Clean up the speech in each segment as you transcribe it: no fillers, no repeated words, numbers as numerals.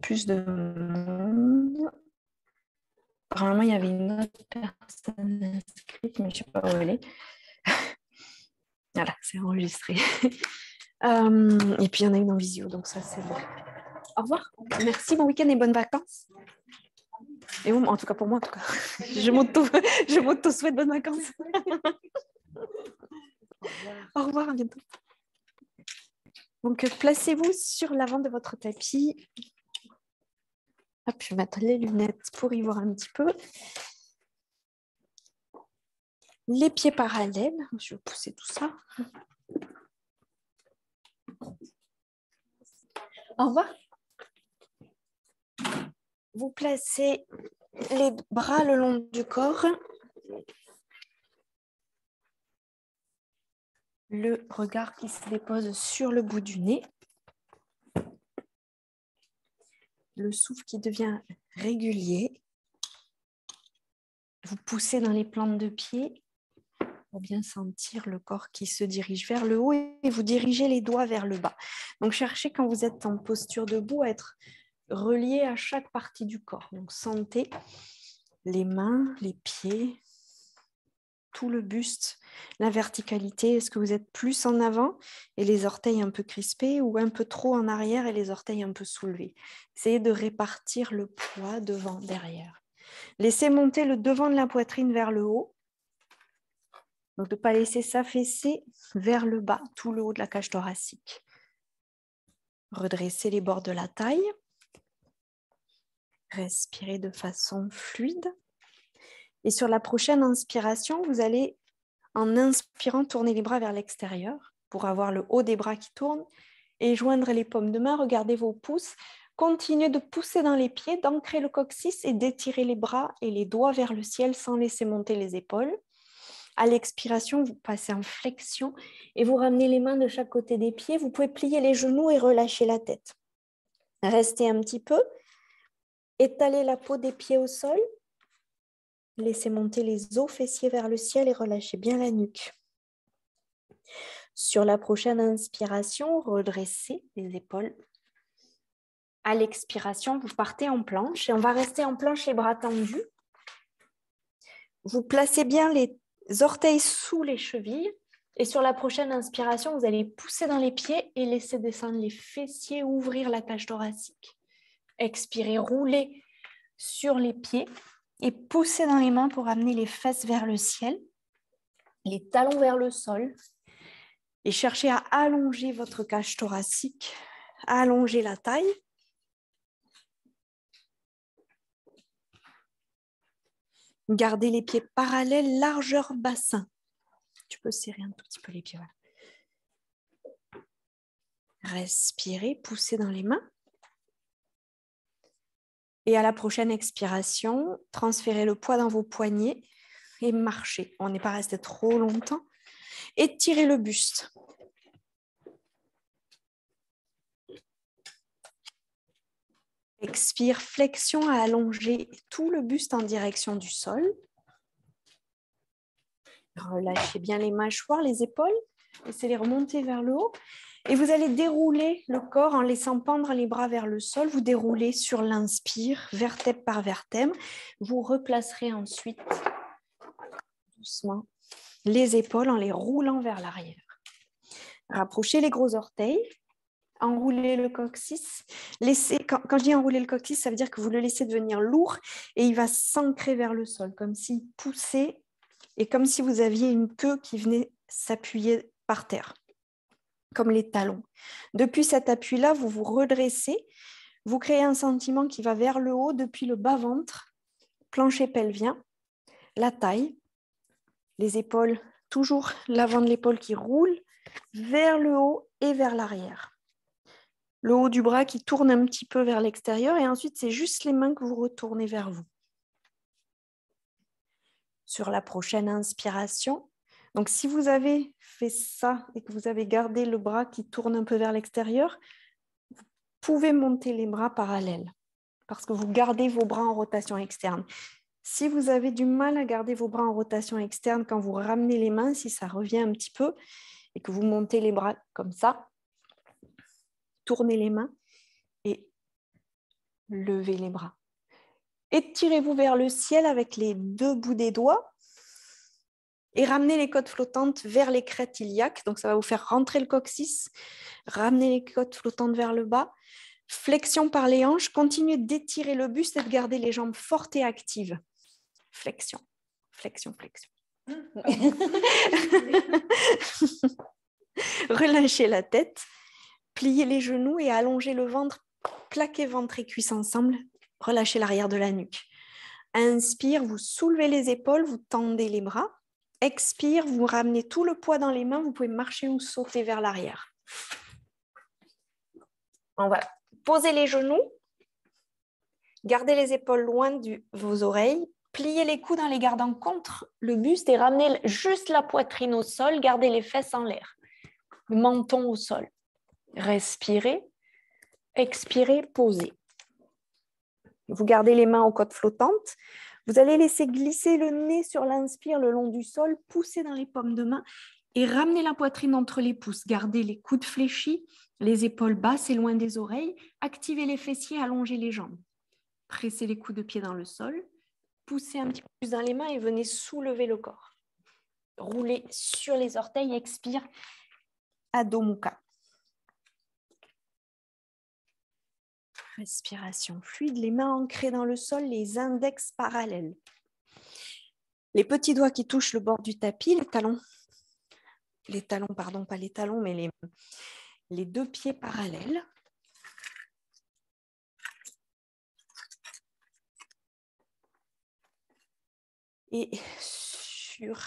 plus de monde. Apparemment, il y avait une autre personne inscrite, mais je ne sais pas où elle est. Voilà, c'est enregistré. Et puis, il y en a une en visio, donc ça, c'est bon. Au revoir. Merci, bon week-end et bonnes vacances. Et bon, en tout cas, pour moi, en tout cas, je m'auto-souhaite bonnes vacances. Au revoir, à bientôt. Donc, placez-vous sur l'avant de votre tapis. Hop, je vais mettre les lunettes pour y voir un petit peu. Les pieds parallèles. Je vais pousser tout ça. Au revoir. Vous placez les bras le long du corps. Le regard qui se dépose sur le bout du nez. Le souffle qui devient régulier. Vous poussez dans les plantes de pied pour bien sentir le corps qui se dirige vers le haut et vous dirigez les doigts vers le bas. Donc, cherchez quand vous êtes en posture debout à être relié à chaque partie du corps. Donc, sentez les mains, les pieds, tout le buste, la verticalité. Est-ce que vous êtes plus en avant et les orteils un peu crispés ou un peu trop en arrière et les orteils un peu soulevés? Essayez de répartir le poids devant, derrière. Laissez monter le devant de la poitrine vers le haut. Donc, de ne pas laisser s'affaisser vers le bas, tout le haut de la cage thoracique. Redressez les bords de la taille. Respirez de façon fluide. Et sur la prochaine inspiration, vous allez, en inspirant, tourner les bras vers l'extérieur pour avoir le haut des bras qui tourne et joindre les paumes de main. Regardez vos pouces. Continuez de pousser dans les pieds, d'ancrer le coccyx et d'étirer les bras et les doigts vers le ciel sans laisser monter les épaules. À l'expiration, vous passez en flexion et vous ramenez les mains de chaque côté des pieds. Vous pouvez plier les genoux et relâcher la tête. Restez un petit peu. Étalez la peau des pieds au sol. Laissez monter les os fessiers vers le ciel et relâchez bien la nuque. Sur la prochaine inspiration, redressez les épaules. À l'expiration, vous partez en planche et on va rester en planche les bras tendus. Vous placez bien les orteils sous les chevilles et sur la prochaine inspiration, vous allez pousser dans les pieds et laisser descendre les fessiers, ouvrir la cage thoracique. Expirez, roulez sur les pieds et poussez dans les mains pour amener les fesses vers le ciel, les talons vers le sol et cherchez à allonger votre cage thoracique, allonger la taille. Gardez les pieds parallèles, largeur bassin. Tu peux serrer un tout petit peu les pieds. Voilà. Respirez, poussez dans les mains. Et à la prochaine expiration, transférez le poids dans vos poignets et marchez. On n'est pas resté trop longtemps. Étirez le buste. Expire, flexion à allonger tout le buste en direction du sol. Relâchez bien les mâchoires, les épaules. Laissez-les remonter vers le haut. Et vous allez dérouler le corps en laissant pendre les bras vers le sol. Vous déroulez sur l'inspire, vertèbre par vertèbre. Vous replacerez ensuite doucement les épaules en les roulant vers l'arrière. Rapprochez les gros orteils. Enroulez le coccyx. Quand je dis enrouler le coccyx, ça veut dire que vous le laissez devenir lourd et il va s'ancrer vers le sol, comme s'il poussait et comme si vous aviez une queue qui venait s'appuyer par terre, comme les talons. Depuis cet appui-là, vous vous redressez, vous créez un sentiment qui va vers le haut depuis le bas-ventre, plancher pelvien, la taille, les épaules, toujours l'avant de l'épaule qui roule vers le haut et vers l'arrière. Le haut du bras qui tourne un petit peu vers l'extérieur et ensuite, c'est juste les mains que vous retournez vers vous. Sur la prochaine inspiration, donc si vous avez fait ça et que vous avez gardé le bras qui tourne un peu vers l'extérieur, vous pouvez monter les bras parallèles parce que vous gardez vos bras en rotation externe. Si vous avez du mal à garder vos bras en rotation externe quand vous ramenez les mains, si ça revient un petit peu et que vous montez les bras comme ça, tournez les mains et levez les bras. Étirez-vous vers le ciel avec les deux bouts des doigts et ramenez les côtes flottantes vers les crêtes iliaques. Donc, ça va vous faire rentrer le coccyx, ramener les côtes flottantes vers le bas. Flexion par les hanches, continuez d'étirer le buste et de garder les jambes fortes et actives. Flexion, flexion, flexion. Relâchez la tête, pliez les genoux et allongez le ventre, plaquez ventre et cuisses ensemble, relâchez l'arrière de la nuque. Inspire, vous soulevez les épaules, vous tendez les bras. Expire, vous ramenez tout le poids dans les mains, vous pouvez marcher ou sauter vers l'arrière. On va poser les genoux, gardez les épaules loin de vos oreilles, pliez les coudes en les gardant contre le buste et ramenez juste la poitrine au sol, gardez les fesses en l'air, le menton au sol. Respirez, expirez, posez. Vous gardez les mains aux côtes flottantes. Vous allez laisser glisser le nez sur l'inspire le long du sol, pousser dans les paumes de main et ramener la poitrine entre les pouces. Gardez les coudes fléchis, les épaules basses et loin des oreilles. Activez les fessiers, allongez les jambes. Pressez les coups de pied dans le sol. Poussez un petit peu plus dans les mains et venez soulever le corps. Roulez sur les orteils, expire, Adho Mukha. Respiration fluide, les mains ancrées dans le sol, les index parallèles. Les petits doigts qui touchent le bord du tapis, pas les talons, mais les deux pieds parallèles. Et sur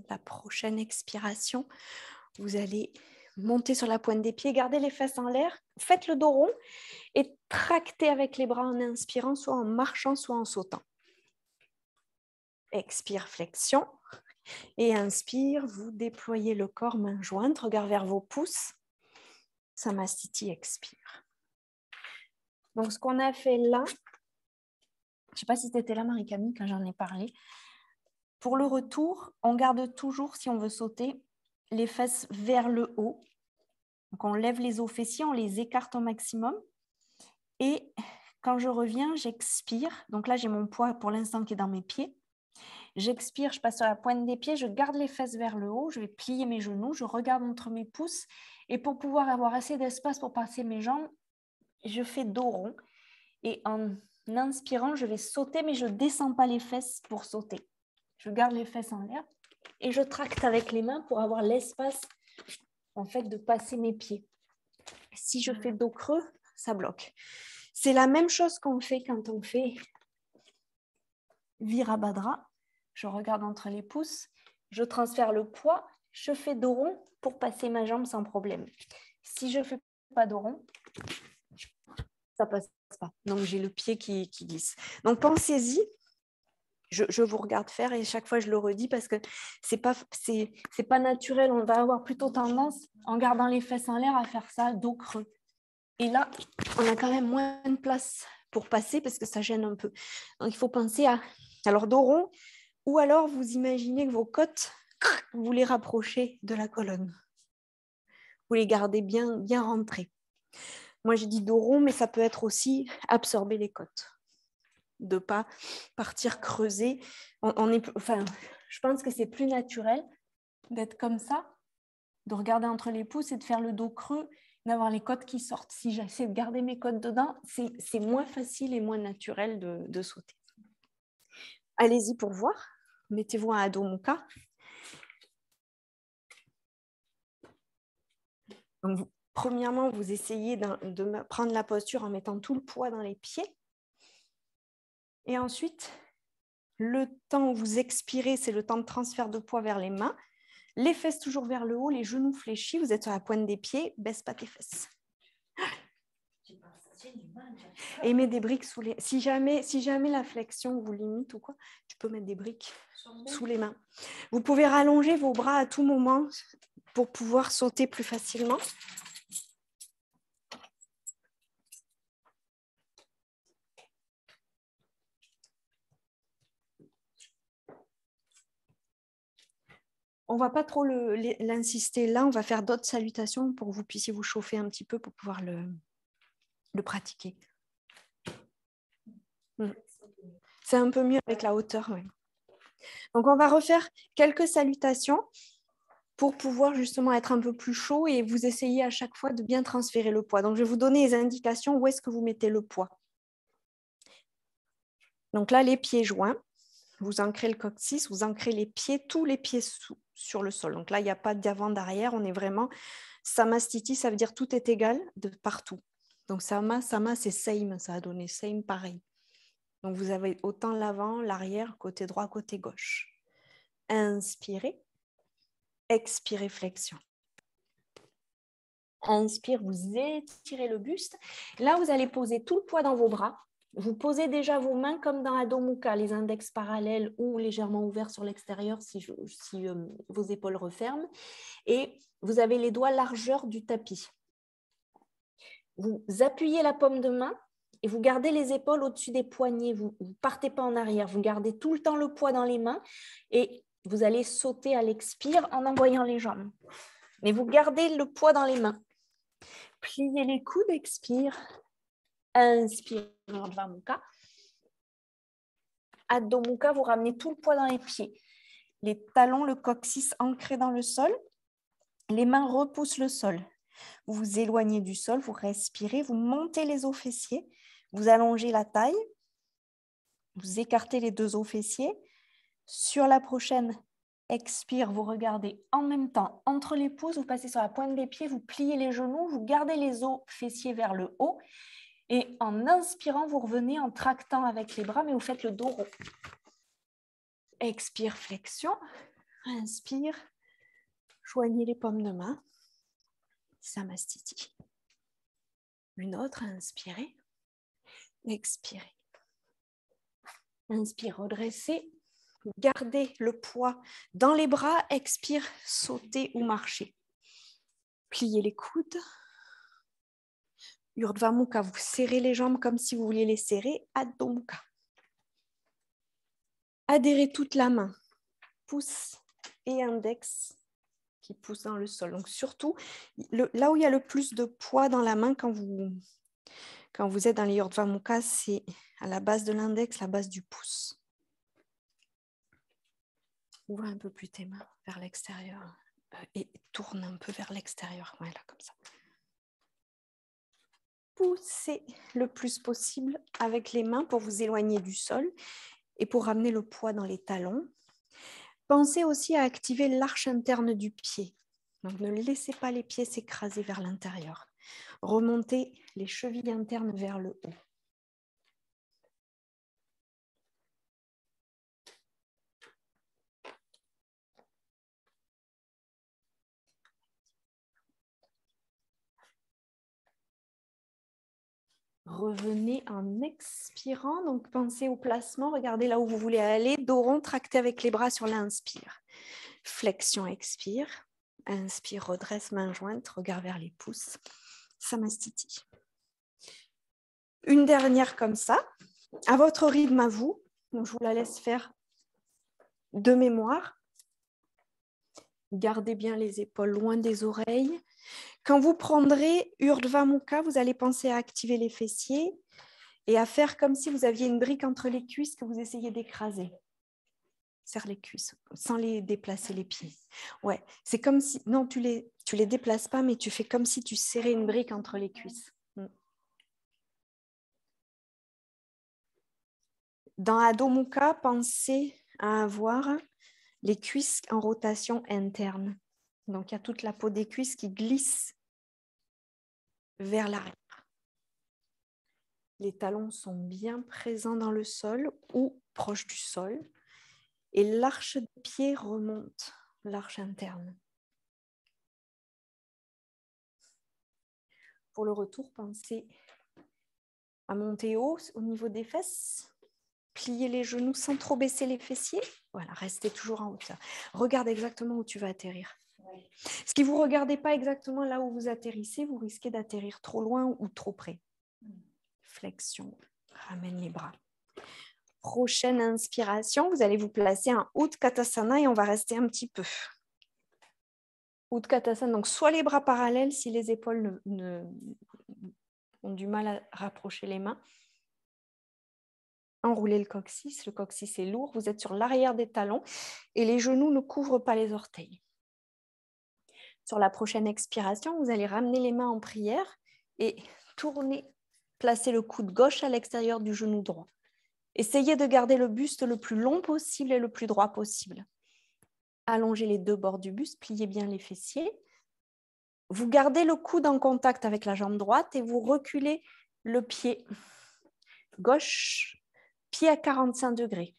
la prochaine expiration, vous allez monter sur la pointe des pieds, gardez les fesses en l'air, faites le dos rond et tractez avec les bras en inspirant, soit en marchant, soit en sautant. Expire, flexion. Et inspire, vous déployez le corps, main jointe, regard vers vos pouces. Samastiti, expire. Donc, ce qu'on a fait là, je ne sais pas si tu étais là, Marie-Camille, quand j'en ai parlé. Pour le retour, on garde toujours, si on veut sauter, les fesses vers le haut. Donc, on lève les os fessiers, on les écarte au maximum. Et quand je reviens, j'expire. Donc là, j'ai mon poids pour l'instant qui est dans mes pieds. J'expire, je passe sur la pointe des pieds, je garde les fesses vers le haut, je vais plier mes genoux, je regarde entre mes pouces. Et pour pouvoir avoir assez d'espace pour passer mes jambes, je fais dos rond. Et en inspirant, je vais sauter, mais je ne descends pas les fesses pour sauter. Je garde les fesses en l'air et je tracte avec les mains pour avoir l'espace en fait, de passer mes pieds. Si je fais dos creux, ça bloque. C'est la même chose qu'on fait quand on fait Virabhadra. Je regarde entre les pouces, je transfère le poids, je fais dos rond pour passer ma jambe sans problème. Si je ne fais pas dos rond, ça ne passe pas. Donc, j'ai le pied qui glisse. Donc, pensez-y. Je vous regarde faire et chaque fois, je le redis parce que c'est pas naturel. On va avoir plutôt tendance, en gardant les fesses en l'air, à faire ça dos creux. Et là, on a quand même moins de place pour passer parce que ça gêne un peu. Donc, il faut penser à alors dos rond ou alors vous imaginez que vos côtes, vous les rapprochez de la colonne. Vous les gardez bien rentrées. Moi, j'ai dit dos rond, mais ça peut être aussi absorber les côtes. De ne pas partir creuser. Je pense que c'est plus naturel d'être comme ça, de regarder entre les pouces et de faire le dos creux, d'avoir les côtes qui sortent. Si j'essaie de garder mes côtes dedans, c'est moins facile et moins naturel de sauter. Allez-y pour voir. Mettez-vous à Adho Mukha. Donc, premièrement, vous essayez de prendre la posture en mettant tout le poids dans les pieds. Et ensuite, le temps où vous expirez, c'est le temps de transfert de poids vers les mains. Les fesses toujours vers le haut, les genoux fléchis. Vous êtes sur la pointe des pieds, baisse pas tes fesses. Et mets des briques sous les... Si jamais la flexion vous limite ou quoi, tu peux mettre des briques sous les mains. Vous pouvez rallonger vos bras à tout moment pour pouvoir sauter plus facilement. On ne va pas trop l'insister là, on va faire d'autres salutations pour que vous puissiez vous chauffer un petit peu pour pouvoir le pratiquer. C'est un peu mieux avec la hauteur. Ouais. Donc, on va refaire quelques salutations pour pouvoir justement être un peu plus chaud et vous essayez à chaque fois de bien transférer le poids. Donc, je vais vous donner les indications où est-ce que vous mettez le poids. Donc là, les pieds joints, vous ancrez le coccyx, vous ancrez les pieds, tous les pieds sur le sol. Donc là, il n'y a pas d'avant, d'arrière, on est vraiment samastiti, ça veut dire tout est égal de partout. Donc sama, c'est same, ça a donné same pareil. Donc vous avez autant l'avant, l'arrière, côté droit, côté gauche. Inspirez, expirez, flexion. Inspire, vous étirez le buste. Là, vous allez poser tout le poids dans vos bras. Vous posez déjà vos mains comme dans Adho Mukha, les index parallèles ou légèrement ouverts sur l'extérieur si vos épaules referment. Et vous avez les doigts largeur du tapis. Vous appuyez la paume de main et vous gardez les épaules au-dessus des poignets. Vous ne partez pas en arrière. Vous gardez tout le temps le poids dans les mains et vous allez sauter à l'expire en envoyant les jambes. Mais vous gardez le poids dans les mains. Pliez les coudes, expire. Inspire, Urdhva Mukha. Adho Mukha, vous ramenez tout le poids dans les pieds. Les talons, le coccyx ancré dans le sol. Les mains repoussent le sol. Vous vous éloignez du sol, vous respirez, vous montez les os fessiers, vous allongez la taille, vous écartez les deux os fessiers. Sur la prochaine expire, vous regardez en même temps entre les pouces, vous passez sur la pointe des pieds, vous pliez les genoux, vous gardez les os fessiers vers le haut. Et en inspirant, vous revenez en tractant avec les bras, mais vous faites le dos rond. Expire, flexion. Inspire. Joignez les paumes de main. Samastiti. Une autre, inspirez. Expirez. Inspire, redressez. Gardez le poids dans les bras. Expire, sautez ou marchez. Pliez les coudes. Urdhva Mukha, vous serrez les jambes comme si vous vouliez les serrer. Adho Mukha. Adhérez toute la main. Pouce et index qui poussent dans le sol. Donc surtout, là où il y a le plus de poids dans la main quand vous êtes dans les Urdhva Mukha, c'est à la base de l'index, la base du pouce. Ouvre un peu plus tes mains vers l'extérieur et tourne un peu vers l'extérieur. Voilà, comme ça. Poussez le plus possible avec les mains pour vous éloigner du sol et pour ramener le poids dans les talons. Pensez aussi à activer l'arche interne du pied. Donc, ne laissez pas les pieds s'écraser vers l'intérieur. Remontez les chevilles internes vers le haut. Revenez en expirant. Donc, pensez au placement. Regardez là où vous voulez aller. Dos rond, tractez avec les bras sur l'inspire. Flexion, expire. Inspire, redresse, main jointe, regard vers les pouces. Samastiti. Une dernière comme ça, à votre rythme à vous. Donc, je vous la laisse faire de mémoire. Gardez bien les épaules loin des oreilles. Quand vous prendrez Urdhva Mukha, vous allez penser à activer les fessiers et à faire comme si vous aviez une brique entre les cuisses que vous essayez d'écraser. Serre les cuisses sans les déplacer les pieds. Ouais, c'est comme si... Non, tu les déplaces pas, mais tu fais comme si tu serrais une brique entre les cuisses. Dans Adho Mukha, pensez à avoir les cuisses en rotation interne. Donc, il y a toute la peau des cuisses qui glisse vers l'arrière. Les talons sont bien présents dans le sol ou proches du sol. Et l'arche des pieds remonte, l'arche interne. Pour le retour, pensez à monter haut au niveau des fesses. Pliez les genoux sans trop baisser les fessiers. Voilà, restez toujours en hauteur. Regarde exactement où tu vas atterrir. Si vous ne regardez pas exactement là où vous atterrissez, vous risquez d'atterrir trop loin ou trop près. Flexion, ramène les bras. Prochaine inspiration, vous allez vous placer en Utkatasana et on va rester un petit peu. Utkatasana, donc soit les bras parallèles si les épaules ont du mal à rapprocher les mains. enroulez le coccyx. Le coccyx est lourd. Vous êtes sur l'arrière des talons et les genoux ne couvrent pas les orteils. Sur la prochaine expiration, vous allez ramener les mains en prière et tourner, placer le coude gauche à l'extérieur du genou droit. Essayez de garder le buste le plus long possible et le plus droit possible. Allongez les deux bords du buste, pliez bien les fessiers. Vous gardez le coude en contact avec la jambe droite et vous reculez le pied gauche, pied à 45 degrés.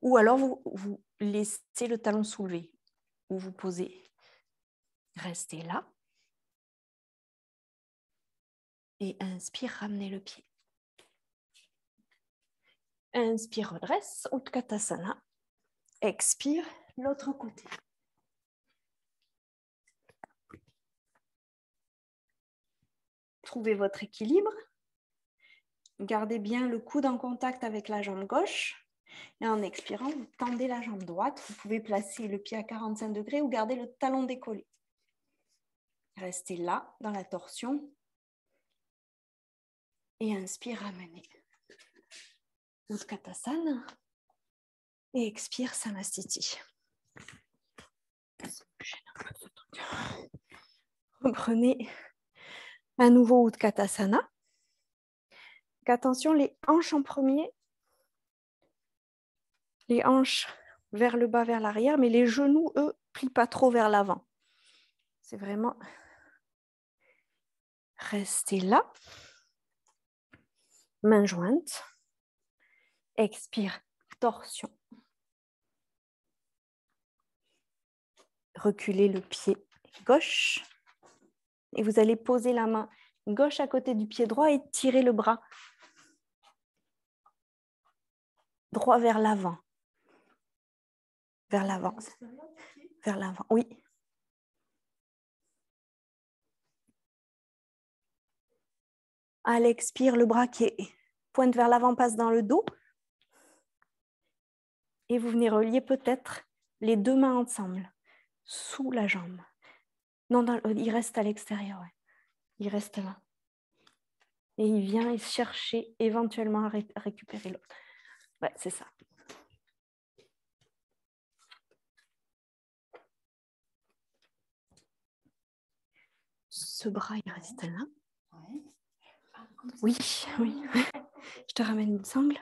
Ou alors vous laissez le talon soulevé ou vous posez. Restez là. Et inspire, ramenez le pied. Inspire, redresse, Utkatasana. Expire, l'autre côté. Trouvez votre équilibre. Gardez bien le coude en contact avec la jambe gauche. Et en expirant, vous tendez la jambe droite. Vous pouvez placer le pied à 45 degrés ou garder le talon décollé. Restez là, dans la torsion. Et inspire, ramenez. Utkatasana. Et expire, Samastiti. Reprenez à nouveau Utkatasana. Attention, les hanches en premier. Les hanches vers le bas, vers l'arrière, mais les genoux, eux, plient pas trop vers l'avant. C'est vraiment... Restez là. Main jointe. Expire, torsion. Reculez le pied gauche. Et vous allez poser la main gauche à côté du pied droit et tirer le bras droit vers l'avant. Vers l'avant. Vers l'avant, oui. À l'expire, le bras qui pointe vers l'avant passe dans le dos. Et vous venez relier peut-être les deux mains ensemble, sous la jambe. Non, il reste à l'extérieur. Ouais. Il reste là. Et il vient chercher éventuellement à récupérer l'autre. Ouais, c'est ça. Ce bras, il reste là. Oui, oui. Je te ramène une sangle.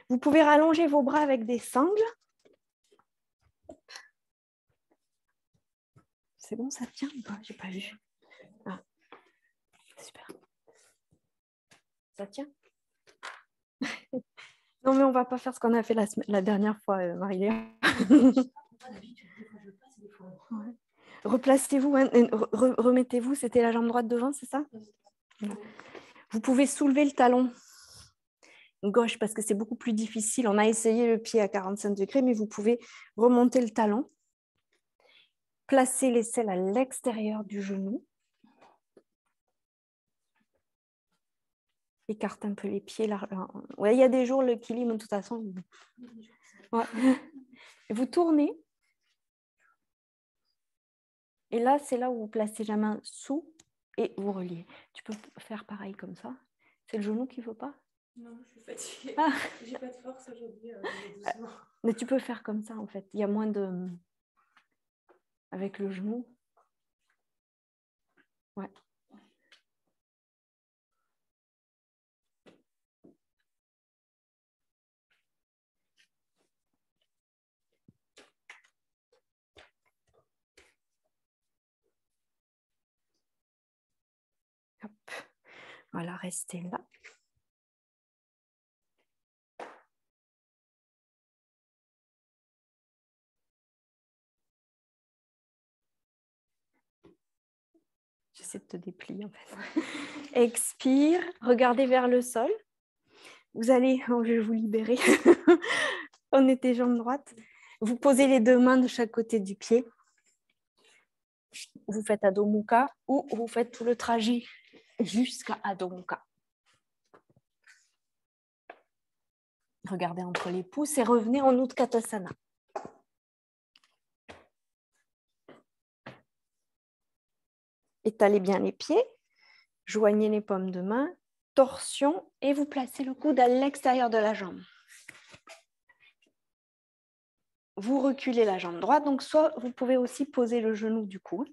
Vous pouvez rallonger vos bras avec des sangles. C'est bon, ça tient ou pas? J'ai pas vu. Ah, super. Ça tient? Non, mais on va pas faire ce qu'on a fait la dernière fois, Marie-Léa. Ouais. Replacez-vous, hein, remettez-vous. C'était la jambe droite devant, c'est ça? Vous pouvez soulever le talon gauche parce que c'est beaucoup plus difficile. On a essayé le pied à 45 degrés, mais vous pouvez remonter le talon. Placez l'aisselle à l'extérieur du genou. Écarte un peu les pieds. Ouais, il y a des jours, l'équilibre, de toute façon. Ouais. Vous tournez. Et là, c'est là où vous placez la main sous et vous reliez. Tu peux faire pareil comme ça. C'est le genou qui ne veut pas? Non, je suis fatiguée. Ah. J'ai pas de force aujourd'hui. Mais tu peux faire comme ça, en fait. Il y a moins de... Avec le genou. Ouais. Hop. Voilà, restez là. J'essaie de te déplier, en fait. Expire, regardez vers le sol. Vous allez, je vais vous libérer. On était jambes droites. Vous posez les deux mains de chaque côté du pied. Vous faites Adho Mukha ou vous faites tout le trajet jusqu'à Adho Mukha. Regardez entre les pouces et revenez en Utkatasana. Étalez bien les pieds, joignez les paumes de main, torsion et vous placez le coude à l'extérieur de la jambe. Vous reculez la jambe droite, donc soit vous pouvez aussi poser le genou du coup.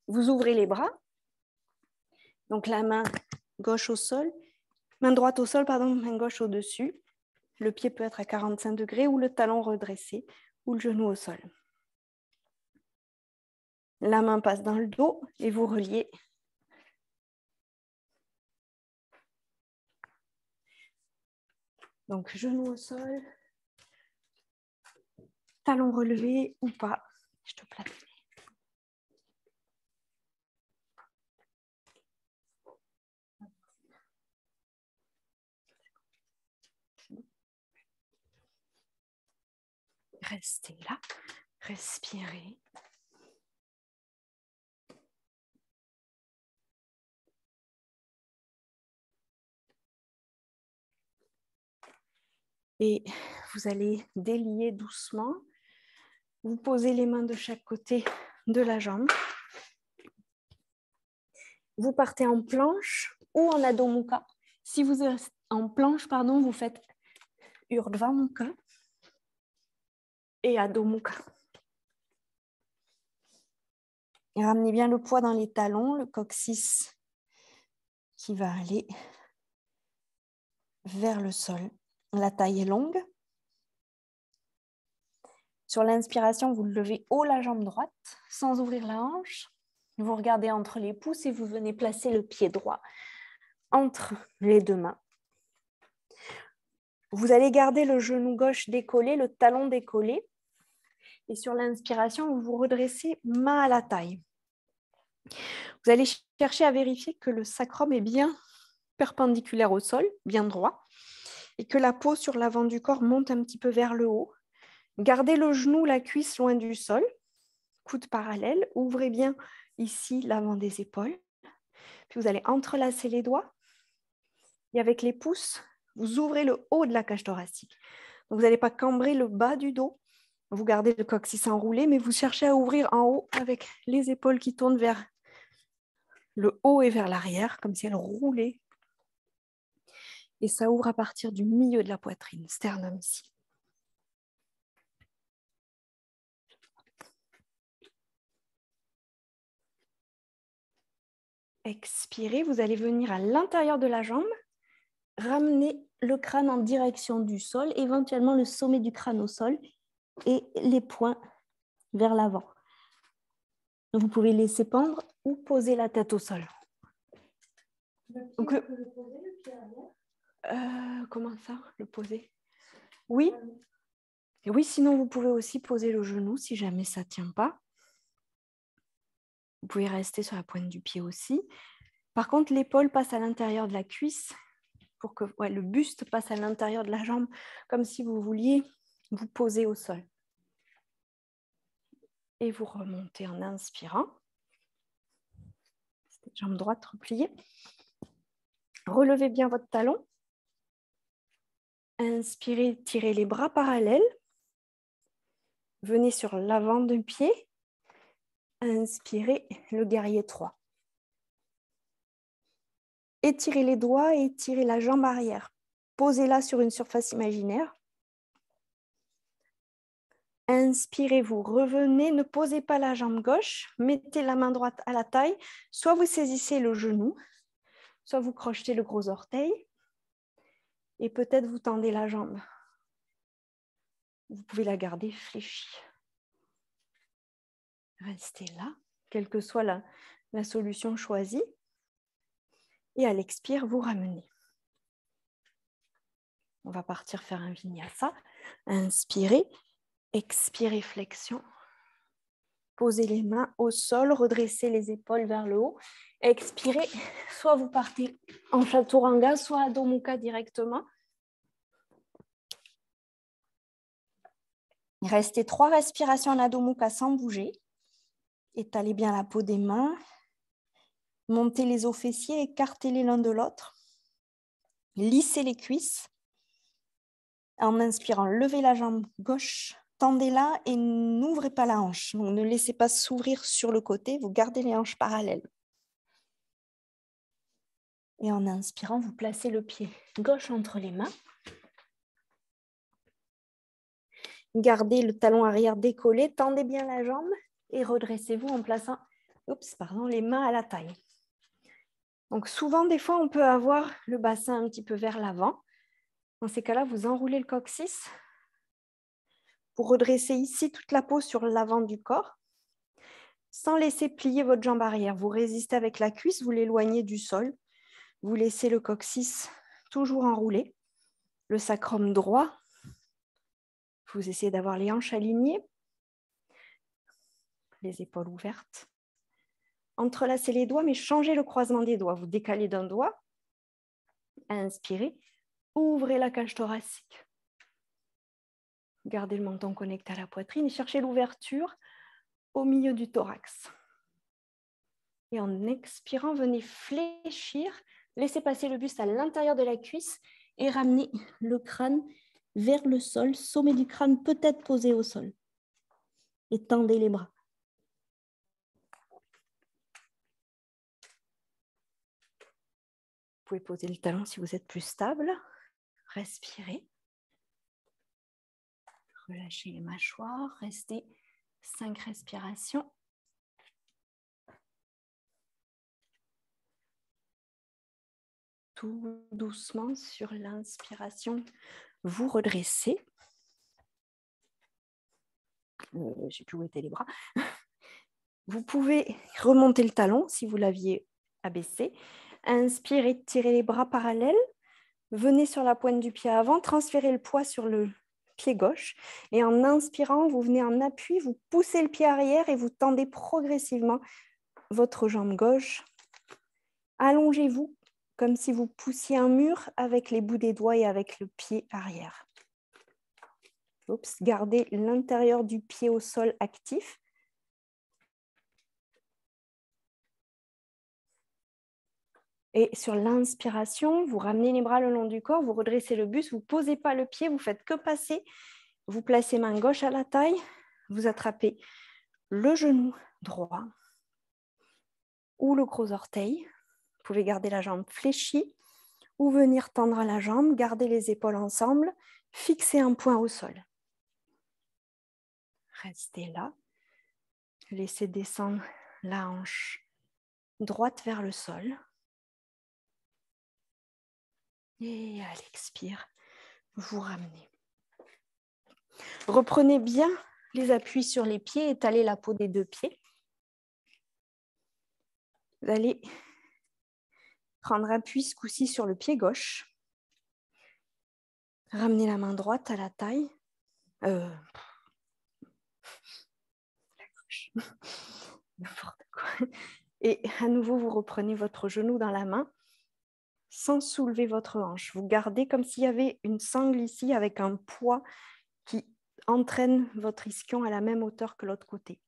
Vous ouvrez les bras, donc la main gauche au sol, main droite au sol, pardon, main gauche au-dessus. Le pied peut être à 45 degrés ou le talon redressé ou le genou au sol. La main passe dans le dos et vous reliez. Donc genou au sol, talon relevé ou pas. Je te place. Restez là, respirez. Et vous allez délier doucement. Vous posez les mains de chaque côté de la jambe. Vous partez en planche ou en Adho Mukha. Si vous êtes en planche, pardon, vous faites Urdhva Mukha et Adho Mukha. Et ramenez bien le poids dans les talons, le coccyx qui va aller vers le sol. La taille est longue. Sur l'inspiration, vous levez haut la jambe droite sans ouvrir la hanche. Vous regardez entre les pouces et vous venez placer le pied droit entre les deux mains. Vous allez garder le genou gauche décollé, le talon décollé. Et sur l'inspiration, vous vous redressez main à la taille. Vous allez chercher à vérifier que le sacrum est bien perpendiculaire au sol, bien droit, et que la peau sur l'avant du corps monte un petit peu vers le haut. Gardez le genou, la cuisse loin du sol, coude parallèle. Ouvrez bien ici l'avant des épaules. Puis vous allez entrelacer les doigts. Et avec les pouces, vous ouvrez le haut de la cage thoracique. Donc, vous n'allez pas cambrer le bas du dos. Vous gardez le coccyx enroulé, mais vous cherchez à ouvrir en haut avec les épaules qui tournent vers le haut et vers l'arrière, comme si elles roulaient. Et ça ouvre à partir du milieu de la poitrine, sternum ici. Expirez, vous allez venir à l'intérieur de la jambe, ramener le crâne en direction du sol, éventuellement le sommet du crâne au sol et les poings vers l'avant. Vous pouvez laisser pendre ou poser la tête au sol. Donc, comment ça, le poser? Oui. Et oui, sinon vous pouvez aussi poser le genou si jamais ça ne tient pas. Vous pouvez rester sur la pointe du pied aussi. Par contre, l'épaule passe à l'intérieur de la cuisse pour que le buste passe à l'intérieur de la jambe, comme si vous vouliez vous poser au sol. Et vous remontez en inspirant. Jambe droite repliée. Relevez bien votre talon. Inspirez, tirez les bras parallèles. Venez sur l'avant du pied. Inspirez le guerrier 3. Étirez les doigts et étirez la jambe arrière. Posez-la sur une surface imaginaire. Inspirez, vous revenez, ne posez pas la jambe gauche, mettez la main droite à la taille, soit vous saisissez le genou, soit vous crochetez le gros orteil et peut-être vous tendez la jambe. Vous pouvez la garder fléchie. Restez là, quelle que soit la solution choisie. Et à l'expire, vous ramenez. On va partir faire un vinyasa. Inspirez, expirez, flexion. Posez les mains au sol, redressez les épaules vers le haut. Expirez, soit vous partez en chaturanga, soit Adho Mukha directement. Restez 3 respirations en Adho Mukha sans bouger. Étalez bien la peau des mains. Montez les os fessiers, écartez-les l'un de l'autre. Lissez les cuisses. En inspirant, levez la jambe gauche, tendez-la et n'ouvrez pas la hanche. Donc, ne laissez pas s'ouvrir sur le côté, vous gardez les hanches parallèles. Et en inspirant, vous placez le pied gauche entre les mains. Gardez le talon arrière décollé, tendez bien la jambe et redressez-vous en plaçant les mains à la taille. Donc souvent, des fois, on peut avoir le bassin un petit peu vers l'avant. Dans ces cas-là, vous enroulez le coccyx. Vous redressez ici toute la peau sur l'avant du corps, sans laisser plier votre jambe arrière. Vous résistez avec la cuisse, vous l'éloignez du sol. Vous laissez le coccyx toujours enroulé, le sacrum droit. Vous essayez d'avoir les hanches alignées, les épaules ouvertes. Entrelacez les doigts, mais changez le croisement des doigts. Vous décalez d'un doigt, inspirez, ouvrez la cage thoracique. Gardez le menton connecté à la poitrine et cherchez l'ouverture au milieu du thorax. Et en expirant, venez fléchir, laissez passer le buste à l'intérieur de la cuisse et ramenez le crâne vers le sol, sommet du crâne peut-être posé au sol. Et tendez les bras. Vous pouvez poser le talon si vous êtes plus stable. Respirez. Relâchez les mâchoires. Restez 5 respirations. Tout doucement sur l'inspiration, vous redressez. Je ne sais plus où étaient les bras. Vous pouvez remonter le talon si vous l'aviez abaissé. Inspirez, tirez les bras parallèles. Venez sur la pointe du pied avant, transférez le poids sur le pied gauche. Et en inspirant, vous venez en appui, vous poussez le pied arrière et vous tendez progressivement votre jambe gauche. Allongez-vous comme si vous poussiez un mur avec les bouts des doigts et avec le pied arrière. Gardez l'intérieur du pied au sol actif. Et sur l'inspiration, vous ramenez les bras le long du corps, vous redressez le buste, vous ne posez pas le pied, vous ne faites que passer. Vous placez main gauche à la taille, vous attrapez le genou droit ou le gros orteil. Vous pouvez garder la jambe fléchie ou venir tendre la jambe, garder les épaules ensemble, fixer un point au sol. Restez là. Laissez descendre la hanche droite vers le sol. Et à l'expire, vous ramenez. Reprenez bien les appuis sur les pieds, étalez la peau des deux pieds. Vous allez prendre appui ce coup-ci sur le pied gauche. Ramenez la main droite à la taille. La gauche. N'importe quoi. Et à nouveau, vous reprenez votre genou dans la main sans soulever votre hanche. Vous gardez comme s'il y avait une sangle ici avec un poids qui entraîne votre ischion à la même hauteur que l'autre côté.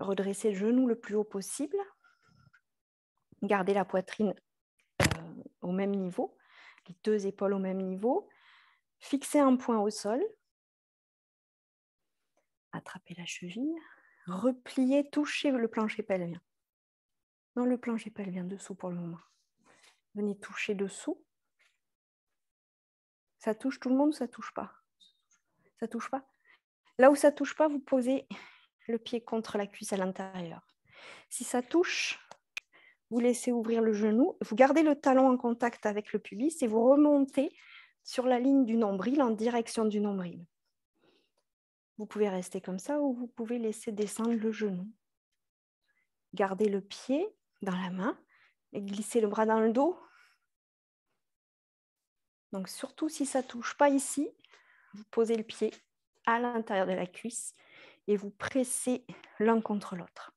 Redressez le genou le plus haut possible. Gardez la poitrine au même niveau, les deux épaules au même niveau. Fixez un point au sol. Attrapez la cheville. Repliez, touchez le plancher pelvien. Non, le plancher pelvien dessous pour le moment. Venez toucher dessous. Ça touche tout le monde ou ça ne touche pas? Ça ne touche pas? Là où ça ne touche pas, vous posez le pied contre la cuisse à l'intérieur. Si ça touche, vous laissez ouvrir le genou. Vous gardez le talon en contact avec le pubis et vous remontez sur la ligne du nombril en direction du nombril. Vous pouvez rester comme ça ou vous pouvez laisser descendre le genou. Gardez le pied dans la main et glissez le bras dans le dos. Donc surtout si ça ne touche pas ici, vous posez le pied à l'intérieur de la cuisse et vous pressez l'un contre l'autre.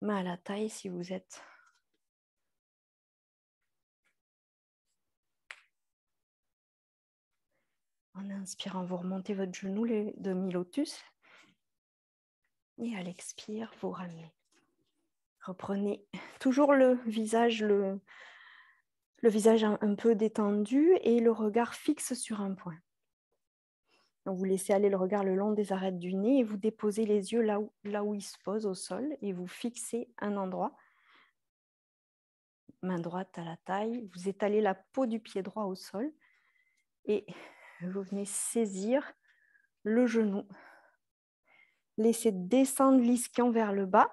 Main à la taille si vous êtes. En inspirant, vous remontez votre genou, les demi-lotus. Et à l'expire, vous ramenez. Reprenez toujours le visage un peu détendu et le regard fixe sur un point. Donc vous laissez aller le regard le long des arêtes du nez et vous déposez les yeux là où ils se posent au sol et vous fixez un endroit. main droite à la taille. Vous étalez la peau du pied droit au sol et vous venez saisir le genou. Laissez descendre l'ischion vers le bas.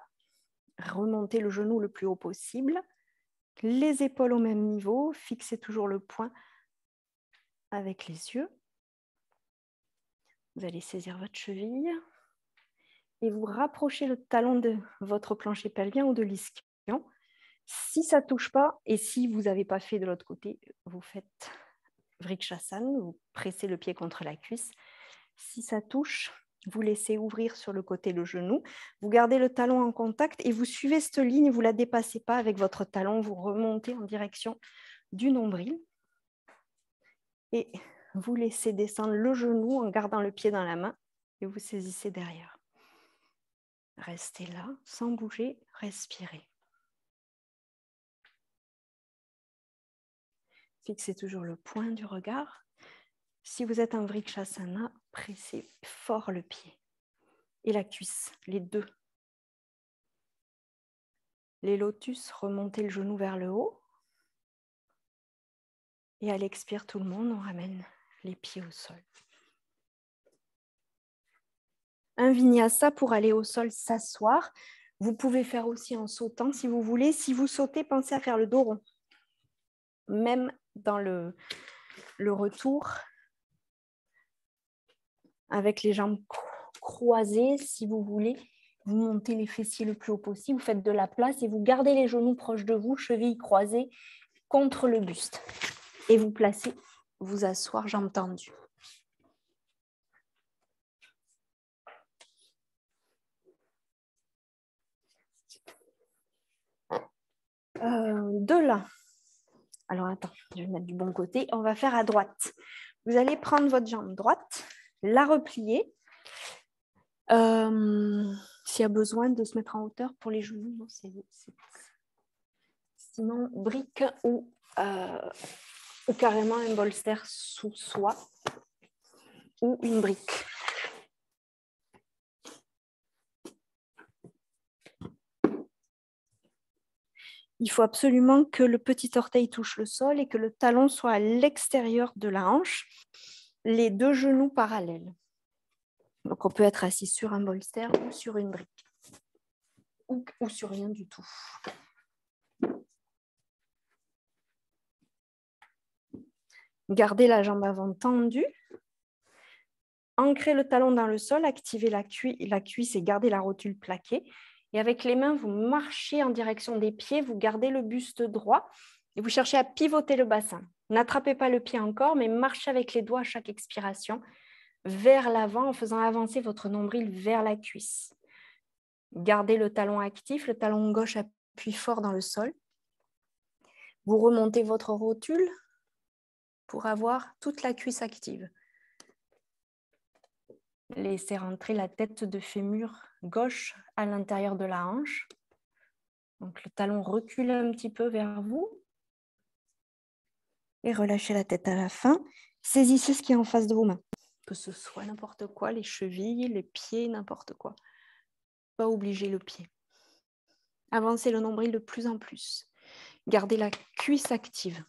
Remontez le genou le plus haut possible. Les épaules au même niveau. Fixez toujours le poing avec les yeux. Vous allez saisir votre cheville et vous rapprochez le talon de votre plancher pelvien ou de l'ischion. Si ça ne touche pas et si vous n'avez pas fait de l'autre côté, vous faites Vrikshasana, vous pressez le pied contre la cuisse. Si ça touche, vous laissez ouvrir sur le côté le genou. Vous gardez le talon en contact et vous suivez cette ligne, vous ne la dépassez pas avec votre talon. Vous remontez en direction du nombril. Et vous laissez descendre le genou en gardant le pied dans la main et vous saisissez derrière. Restez là, sans bouger, respirez. Fixez toujours le point du regard. Si vous êtes en Vrikshasana, pressez fort le pied et la cuisse, les deux. Les lotus, remontez le genou vers le haut. Et à l'expire, tout le monde, on ramène les pieds au sol. Un vinyasa pour aller au sol, s'asseoir. Vous pouvez faire aussi en sautant si vous voulez. Si vous sautez, pensez à faire le dos rond. Même dans le retour, avec les jambes croisées, si vous voulez, vous montez les fessiers le plus haut possible, vous faites de la place et vous gardez les genoux proches de vous, chevilles croisées contre le buste. Et vous placez, vous asseoir, jambes tendues. De là, alors attends, je vais mettre du bon côté, on va faire à droite. Vous allez prendre votre jambe droite, la replier. S'il y a besoin de se mettre en hauteur pour les genoux, non, sinon brique ou carrément un bolster sous soi ou une brique. Il faut absolument que le petit orteil touche le sol et que le talon soit à l'extérieur de la hanche, les deux genoux parallèles. Donc, on peut être assis sur un bolster ou sur une brique ou sur rien du tout. Gardez la jambe avant tendue. Ancrez le talon dans le sol, activez la cuisse et gardez la rotule plaquée. Et avec les mains, vous marchez en direction des pieds, vous gardez le buste droit et vous cherchez à pivoter le bassin. N'attrapez pas le pied encore, mais marchez avec les doigts à chaque expiration vers l'avant en faisant avancer votre nombril vers la cuisse. Gardez le talon actif, le talon gauche appuie fort dans le sol. Vous remontez votre rotule pour avoir toute la cuisse active. Laissez rentrer la tête de fémur gauche à l'intérieur de la hanche. Donc le talon recule un petit peu vers vous. Et relâchez la tête à la fin. Saisissez ce qui est en face de vos mains. Que ce soit n'importe quoi, les chevilles, les pieds, n'importe quoi. Pas obliger le pied. Avancez le nombril de plus en plus. Gardez la cuisse active.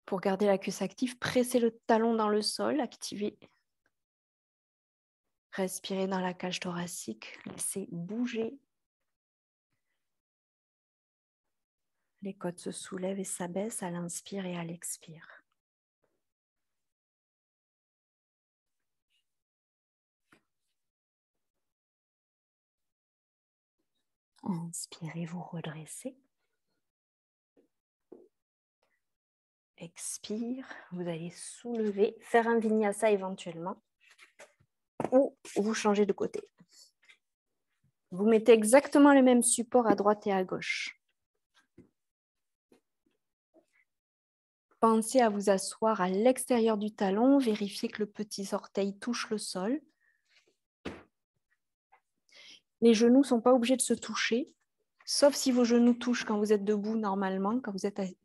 Pour garder la cuisse active, pressez le talon dans le sol, activez. Respirez dans la cage thoracique, laissez bouger. Les côtes se soulèvent et s'abaissent à l'inspire et à l'expire. Inspirez, vous redressez. Expire, vous allez soulever, faire un vinyasa éventuellement. Ou vous changez de côté. Vous mettez exactement le même support à droite et à gauche. Pensez à vous asseoir à l'extérieur du talon. Vérifiez que le petit orteil touche le sol. Les genoux ne sont pas obligés de se toucher, sauf si vos genoux touchent quand vous êtes debout normalement, quand vous êtes assis.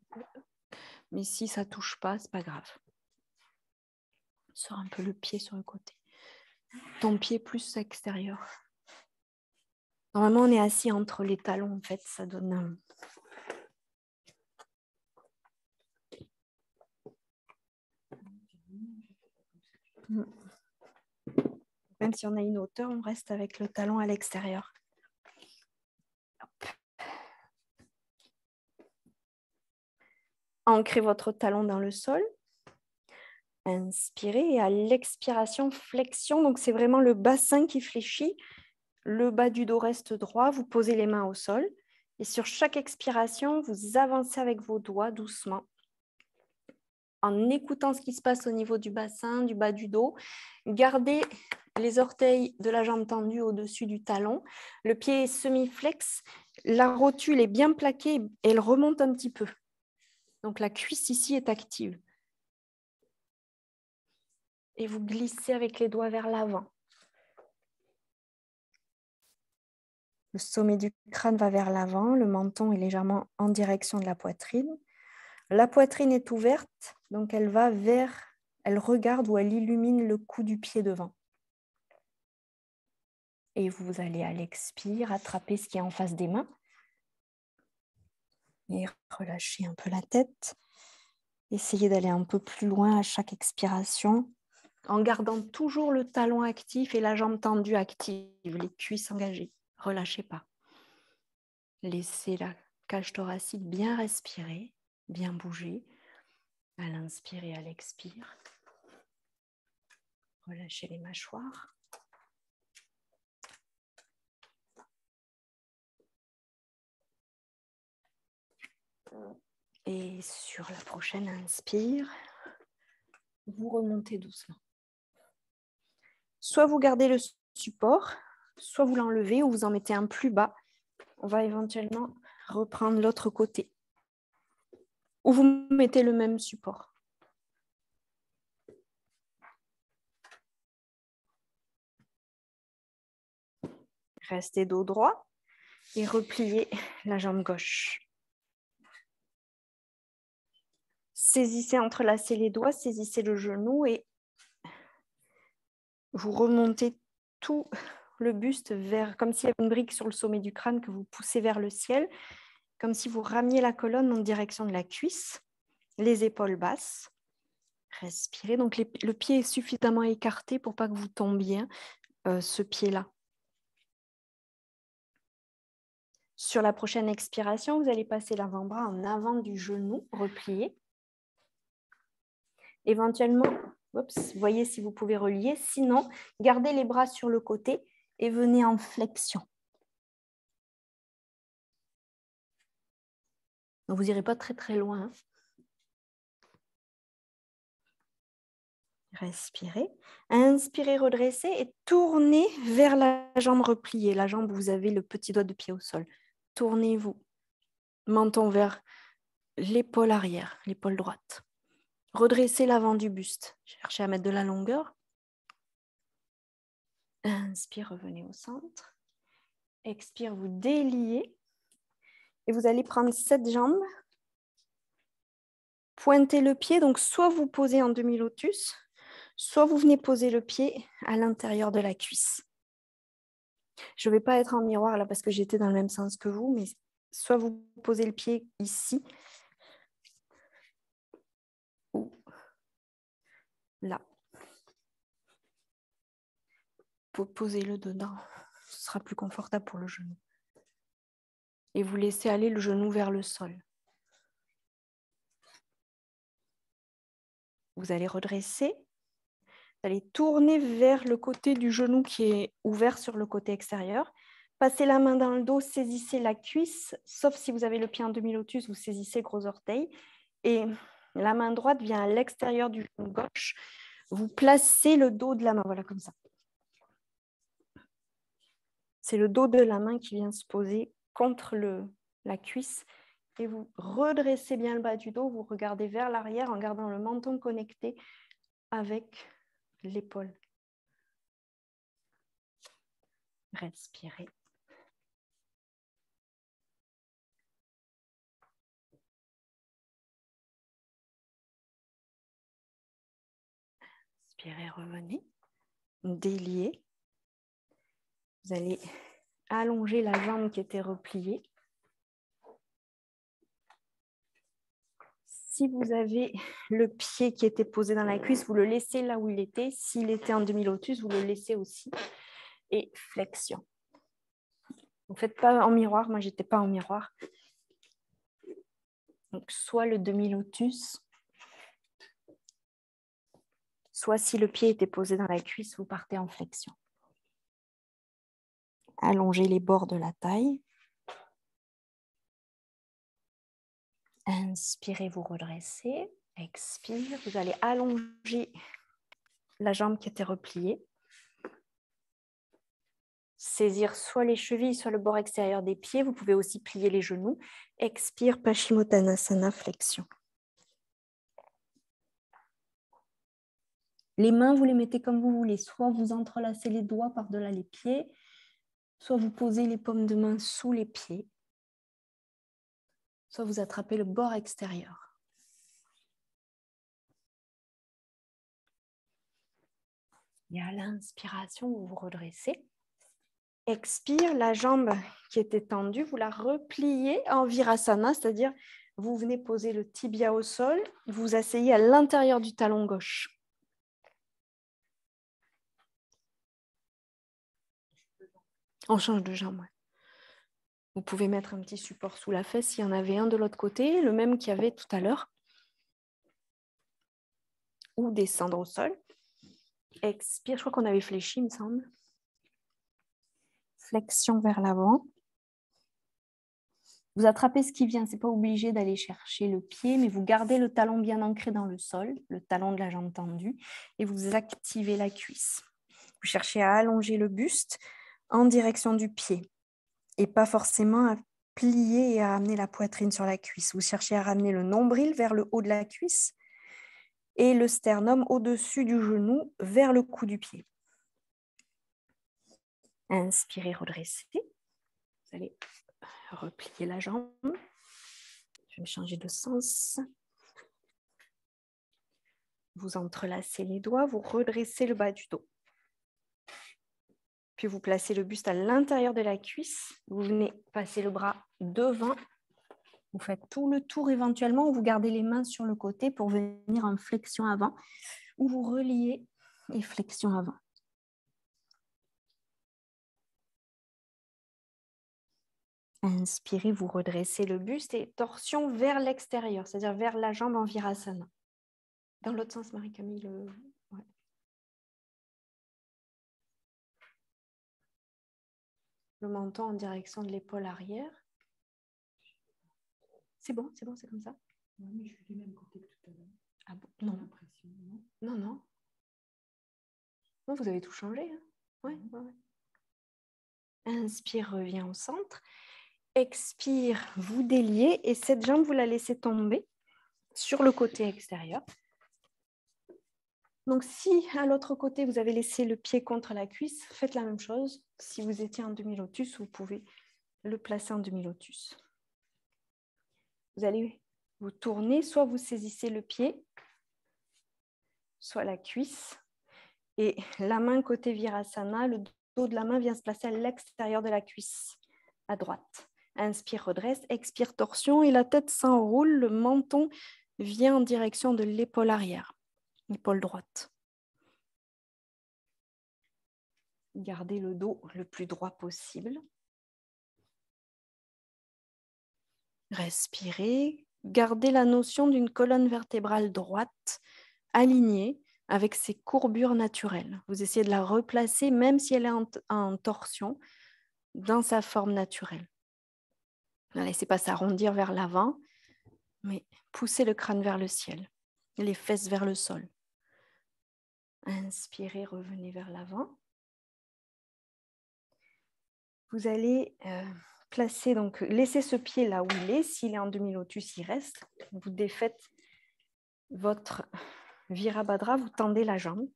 Mais si ça ne touche pas, ce n'est pas grave. Sors un peu le pied sur le côté. Ton pied plus extérieur. Normalement, on est assis entre les talons, en fait, ça donne un... Même si on a une hauteur, on reste avec le talon à l'extérieur. Ancrez votre talon dans le sol. Inspirez et à l'expiration, flexion. Donc, c'est vraiment le bassin qui fléchit. Le bas du dos reste droit. Vous posez les mains au sol. Et sur chaque expiration, vous avancez avec vos doigts doucement en écoutant ce qui se passe au niveau du bassin, du bas du dos. Gardez les orteils de la jambe tendue au-dessus du talon. Le pied est semi-flex. La rotule est bien plaquée et elle remonte un petit peu. Donc, la cuisse ici est active. Et vous glissez avec les doigts vers l'avant. Le sommet du crâne va vers l'avant, le menton est légèrement en direction de la poitrine. La poitrine est ouverte, donc elle va vers, elle regarde ou elle illumine le cou du pied devant. Et vous allez à l'expire, attraper ce qui est en face des mains. Et relâchez un peu la tête. Essayez d'aller un peu plus loin à chaque expiration, en gardant toujours le talon actif et la jambe tendue active, les cuisses engagées. Relâchez pas. Laissez la cage thoracique bien respirer, bien bouger. À l'inspire et à l'expire. Relâchez les mâchoires. Et sur la prochaine inspire, vous remontez doucement. Soit vous gardez le support, soit vous l'enlevez ou vous en mettez un plus bas. On va éventuellement reprendre l'autre côté. Ou vous mettez le même support. Restez dos droit et repliez la jambe gauche. Saisissez, entrelacez les doigts, saisissez le genou et vous remontez tout le buste vers, comme s'il y avait une brique sur le sommet du crâne que vous poussez vers le ciel, comme si vous ramiez la colonne en direction de la cuisse, les épaules basses. Respirez. Donc le pied est suffisamment écarté pour pas que vous tombiez, ce pied-là. Sur la prochaine expiration, vous allez passer l'avant-bras en avant du genou, replié. Éventuellement, voyez si vous pouvez relier. Sinon, gardez les bras sur le côté et venez en flexion. Donc, vous n'irez pas très très loin. Hein. Respirez. Inspirez, redressez et tournez vers la jambe repliée. La jambe où vous avez le petit doigt de pied au sol. Tournez-vous. Menton vers l'épaule arrière, l'épaule droite. Redressez l'avant du buste. Cherchez à mettre de la longueur. Inspire, revenez au centre. Expire, vous déliez. Et vous allez prendre cette jambe. Pointez le pied. Donc, soit vous posez en demi-lotus, soit vous venez poser le pied à l'intérieur de la cuisse. Je ne vais pas être en miroir là parce que j'étais dans le même sens que vous, mais soit vous posez le pied ici ou là. Posez-le dedans. Ce sera plus confortable pour le genou. Et vous laissez aller le genou vers le sol. Vous allez redresser. Vous allez tourner vers le côté du genou qui est ouvert sur le côté extérieur. Passez la main dans le dos, saisissez la cuisse, sauf si vous avez le pied en demi-lotus, vous saisissez le gros orteil. Et la main droite vient à l'extérieur du genou gauche. Vous placez le dos de la main, voilà comme ça. C'est le dos de la main qui vient se poser contre la cuisse. Et vous redressez bien le bas du dos, vous regardez vers l'arrière en gardant le menton connecté avec l'épaule. Respirez. Inspirez, revenez. Déliez. Vous allez allongez la jambe qui était repliée. Si vous avez le pied qui était posé dans la cuisse, vous le laissez là où il était. S'il était en demi-lotus, vous le laissez aussi. Et flexion. Vous ne faites pas en miroir. Moi, je n'étais pas en miroir. Donc, soit le demi-lotus, soit si le pied était posé dans la cuisse, vous partez en flexion. Allongez les bords de la taille. Inspirez, vous redressez. Expire, vous allez allonger la jambe qui était repliée. Saisir soit les chevilles, soit le bord extérieur des pieds. Vous pouvez aussi plier les genoux. Expire, Paschimottanasana, flexion. Les mains, vous les mettez comme vous voulez. Soit vous entrelacez les doigts par-delà les pieds, soit vous posez les paumes de main sous les pieds, soit vous attrapez le bord extérieur. Et à l'inspiration, vous vous redressez. Expire, la jambe qui était tendue, vous la repliez en virasana, c'est-à-dire vous venez poser le tibia au sol, vous vous asseyez à l'intérieur du talon gauche. On change de jambe. Ouais. Vous pouvez mettre un petit support sous la fesse s'il y en avait un de l'autre côté, le même qu'il y avait tout à l'heure. Ou descendre au sol. Expire, je crois qu'on avait fléchi, il me semble. Flexion vers l'avant. Vous attrapez ce qui vient, ce n'est pas obligé d'aller chercher le pied, mais vous gardez le talon bien ancré dans le sol, le talon de la jambe tendue, et vous activez la cuisse. Vous cherchez à allonger le buste en direction du pied, et pas forcément à plier et à amener la poitrine sur la cuisse. Vous cherchez à ramener le nombril vers le haut de la cuisse, et le sternum au-dessus du genou vers le cou du pied. Inspirez, redressez. Vous allez replier la jambe. Je vais me changer de sens. Vous entrelacez les doigts, vous redressez le bas du dos. Puis vous placez le buste à l'intérieur de la cuisse. Vous venez passer le bras devant. Vous faites tout le tour éventuellement. Vous gardez les mains sur le côté pour venir en flexion avant. Ou vous reliez et flexion avant. Inspirez, vous redressez le buste et torsion vers l'extérieur, c'est-à-dire vers la jambe en virasana. Dans l'autre sens, Marie-Camille. Ouais. Le menton en direction de l'épaule arrière. C'est bon, c'est comme ça. Oui, mais je suis du même côté que tout à l'heure. Ah bon? Non. Non. Non, vous avez tout changé. Hein? Ouais. Inspire, reviens au centre. Expire, vous déliez et cette jambe, vous la laissez tomber sur le côté extérieur. Donc, si à l'autre côté, vous avez laissé le pied contre la cuisse, faites la même chose. Si vous étiez en demi-lotus, vous pouvez le placer en demi-lotus. Vous allez vous tourner, soit vous saisissez le pied, soit la cuisse. Et la main côté Virasana, le dos de la main vient se placer à l'extérieur de la cuisse, à droite. Inspire, redresse, expire, torsion et la tête s'enroule, le menton vient en direction de l'épaule arrière, l'épaule droite. Gardez le dos le plus droit possible. Respirez. Gardez la notion d'une colonne vertébrale droite, alignée, avec ses courbures naturelles. Vous essayez de la replacer, même si elle est en torsion, dans sa forme naturelle. Ne laissez pas s'arrondir vers l'avant, mais poussez le crâne vers le ciel, les fesses vers le sol. Inspirez, revenez vers l'avant. Vous allez placer, donc laissez ce pied là où il est. S'il est en demi-lotus, il reste. Vous défaites votre Virabhadra, vous tendez la jambe.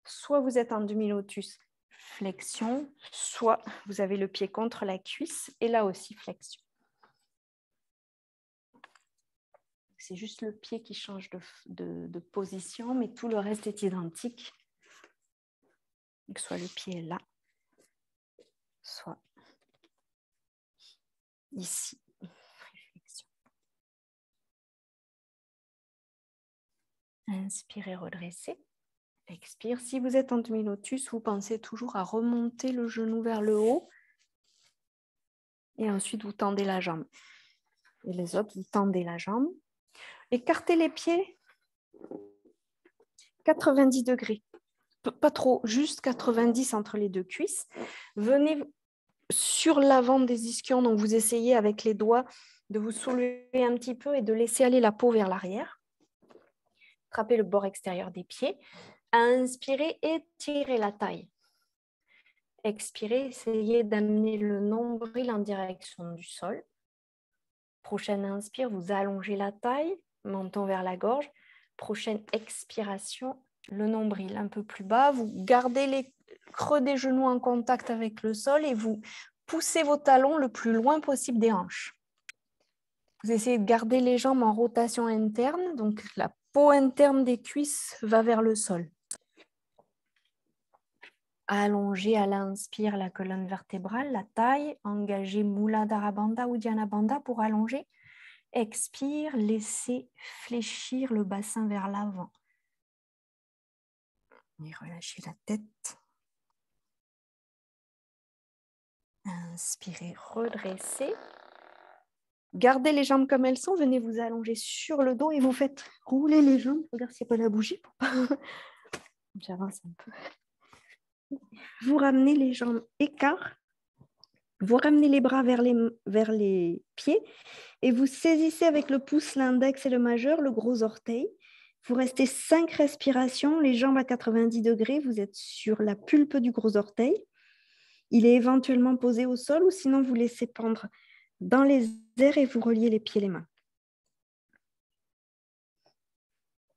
Soit vous êtes en demi-lotus, flexion, soit vous avez le pied contre la cuisse et là aussi flexion. C'est juste le pied qui change de position, mais tout le reste est identique. Donc, soit le pied est là, soit ici. Inspirez, redressez. Expire. Si vous êtes en demi-lotus, vous pensez toujours à remonter le genou vers le haut. Et ensuite, vous tendez la jambe. Et les autres, vous tendez la jambe. Écartez les pieds 90 degrés. Pas trop, juste 90 entre les deux cuisses. Venez sur l'avant des ischions. Donc, vous essayez avec les doigts de vous soulever un petit peu et de laisser aller la peau vers l'arrière. Attrapez le bord extérieur des pieds. Inspirez, étirez la taille. Expirez, essayez d'amener le nombril en direction du sol. Prochaine inspire, vous allongez la taille, menton vers la gorge. Prochaine expiration, le nombril un peu plus bas. Vous gardez les creux des genoux en contact avec le sol et vous poussez vos talons le plus loin possible des hanches. Vous essayez de garder les jambes en rotation interne, donc la peau interne des cuisses va vers le sol. Allongez à l'inspire la colonne vertébrale, la taille, engagez Muladhara Bandha ou Dhyana Bandha pour allonger. Expire, laissez fléchir le bassin vers l'avant. Et relâchez la tête. Inspirez, redressez. Gardez les jambes comme elles sont. Venez vous allonger sur le dos et vous faites rouler les jambes. Regarde s'il n'y a pas la bougie pour pas... J'avance un peu. Vous ramenez les jambes écart. Vous ramenez les bras vers les pieds et vous saisissez avec le pouce, l'index et le majeur, le gros orteil. Vous restez 5 respirations, les jambes à 90 degrés. Vous êtes sur la pulpe du gros orteil. Il est éventuellement posé au sol ou sinon vous laissez pendre dans les airs et vous reliez les pieds et les mains.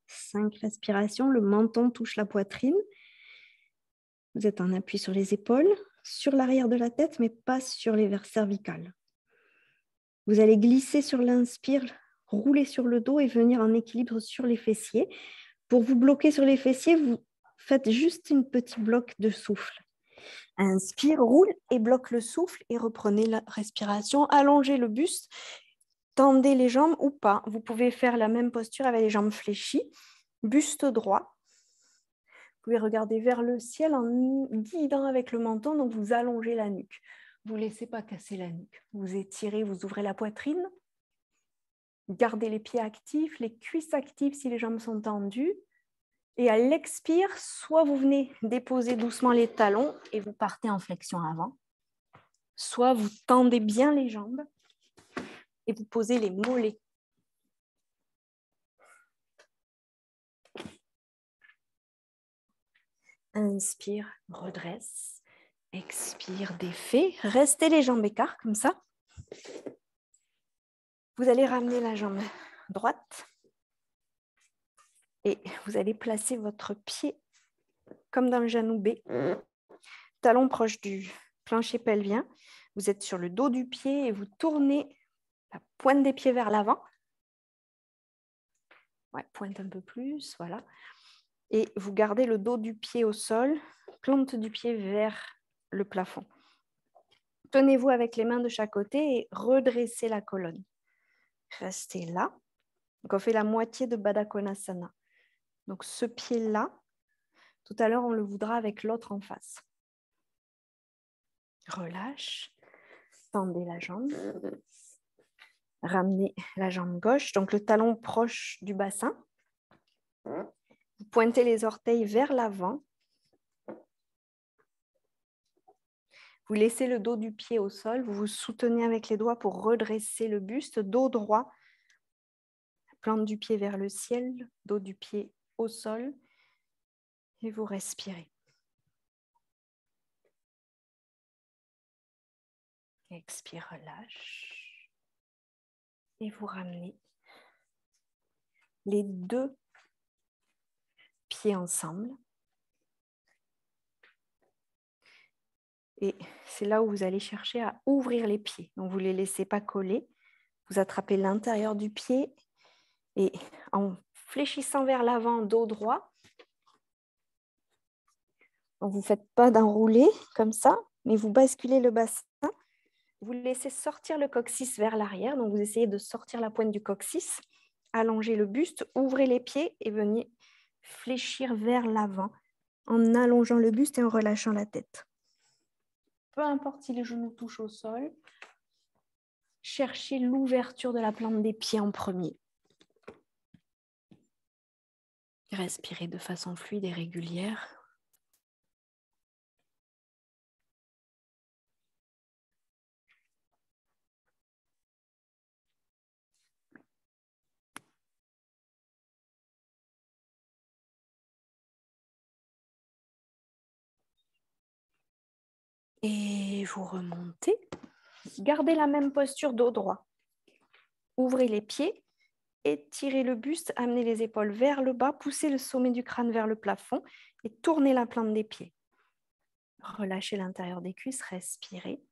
5 respirations, le menton touche la poitrine. Vous êtes en appui sur les épaules, sur l'arrière de la tête, mais pas sur les cervicales. Vous allez glisser sur l'inspire, rouler sur le dos et venir en équilibre sur les fessiers. Pour vous bloquer sur les fessiers, vous faites juste une petite bloc de souffle. Inspire, roule et bloque le souffle et reprenez la respiration. Allongez le buste, tendez les jambes ou pas. Vous pouvez faire la même posture avec les jambes fléchies, buste droit. Vous pouvez regarder vers le ciel en guidant avec le menton, donc vous allongez la nuque. Vous ne laissez pas casser la nuque. Vous étirez, vous ouvrez la poitrine. Gardez les pieds actifs, les cuisses actives si les jambes sont tendues. Et à l'expire, soit vous venez déposer doucement les talons et vous partez en flexion avant, soit vous tendez bien les jambes et vous posez les mollets. Inspire, redresse. Expire, défait. Restez les jambes écartes comme ça. Vous allez ramener la jambe droite et vous allez placer votre pied comme dans le Janubé. Talon proche du plancher pelvien. Vous êtes sur le dos du pied et vous tournez la pointe des pieds vers l'avant. Ouais, pointe un peu plus, voilà. Et vous gardez le dos du pied au sol, plante du pied vers le plafond. Tenez-vous avec les mains de chaque côté et redressez la colonne. Restez là. Donc on fait la moitié de Baddha Konasana. Donc ce pied-là, tout à l'heure, on le voudra avec l'autre en face. Relâche. Tendez la jambe. Ramenez la jambe gauche, donc le talon proche du bassin. Vous pointez les orteils vers l'avant. Vous laissez le dos du pied au sol. Vous vous soutenez avec les doigts pour redresser le buste. Dos droit. Plante du pied vers le ciel. Dos du pied au sol. Et vous respirez. Expire, relâche. Et vous ramenez les deux pieds ensemble. Et c'est là où vous allez chercher à ouvrir les pieds. Donc, vous ne les laissez pas coller. Vous attrapez l'intérieur du pied et en fléchissant vers l'avant, dos droit. Donc, vous ne faites pas d'enroulé comme ça. mais vous basculez le bassin. Vous laissez sortir le coccyx vers l'arrière. Donc, vous essayez de sortir la pointe du coccyx, allongez le buste, ouvrez les pieds et venez fléchir vers l'avant en allongeant le buste et en relâchant la tête. Peu importe si les genoux touchent au sol, cherchez l'ouverture de la plante des pieds en premier. Respirez de façon fluide et régulière. Et vous remontez. Gardez la même posture dos droit. Ouvrez les pieds, étirez le buste, amenez les épaules vers le bas, poussez le sommet du crâne vers le plafond et tournez la plante des pieds. Relâchez l'intérieur des cuisses, respirez.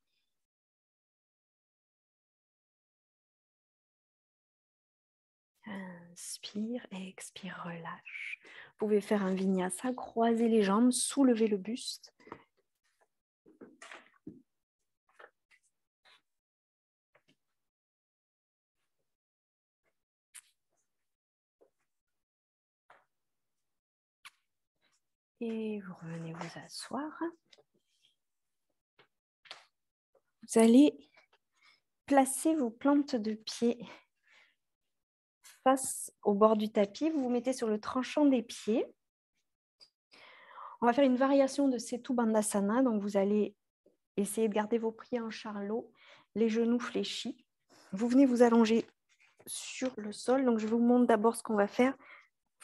Inspire et expire, relâche. Vous pouvez faire un vinyasa, croiser les jambes, soulever le buste. Et vous revenez vous asseoir. Vous allez placer vos plantes de pied face au bord du tapis. Vous vous mettez sur le tranchant des pieds. On va faire une variation de Setu Bandhasana. Donc, vous allez essayer de garder vos pieds en charlot, les genoux fléchis. Vous venez vous allonger sur le sol. Donc, je vous montre d'abord ce qu'on va faire.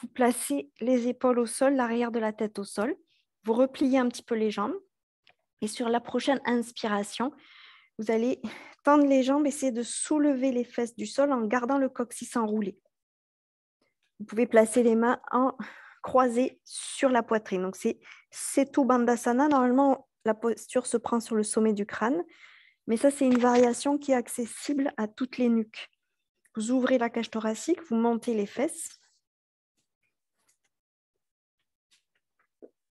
Vous placez les épaules au sol, l'arrière de la tête au sol. Vous repliez un petit peu les jambes. Et sur la prochaine inspiration, vous allez tendre les jambes, essayer de soulever les fesses du sol en gardant le coccyx enroulé. Vous pouvez placer les mains en croisées sur la poitrine. Donc, c'est Setu Bandhasana. Normalement, la posture se prend sur le sommet du crâne. Mais ça, c'est une variation qui est accessible à toutes les nuques. Vous ouvrez la cage thoracique, vous montez les fesses.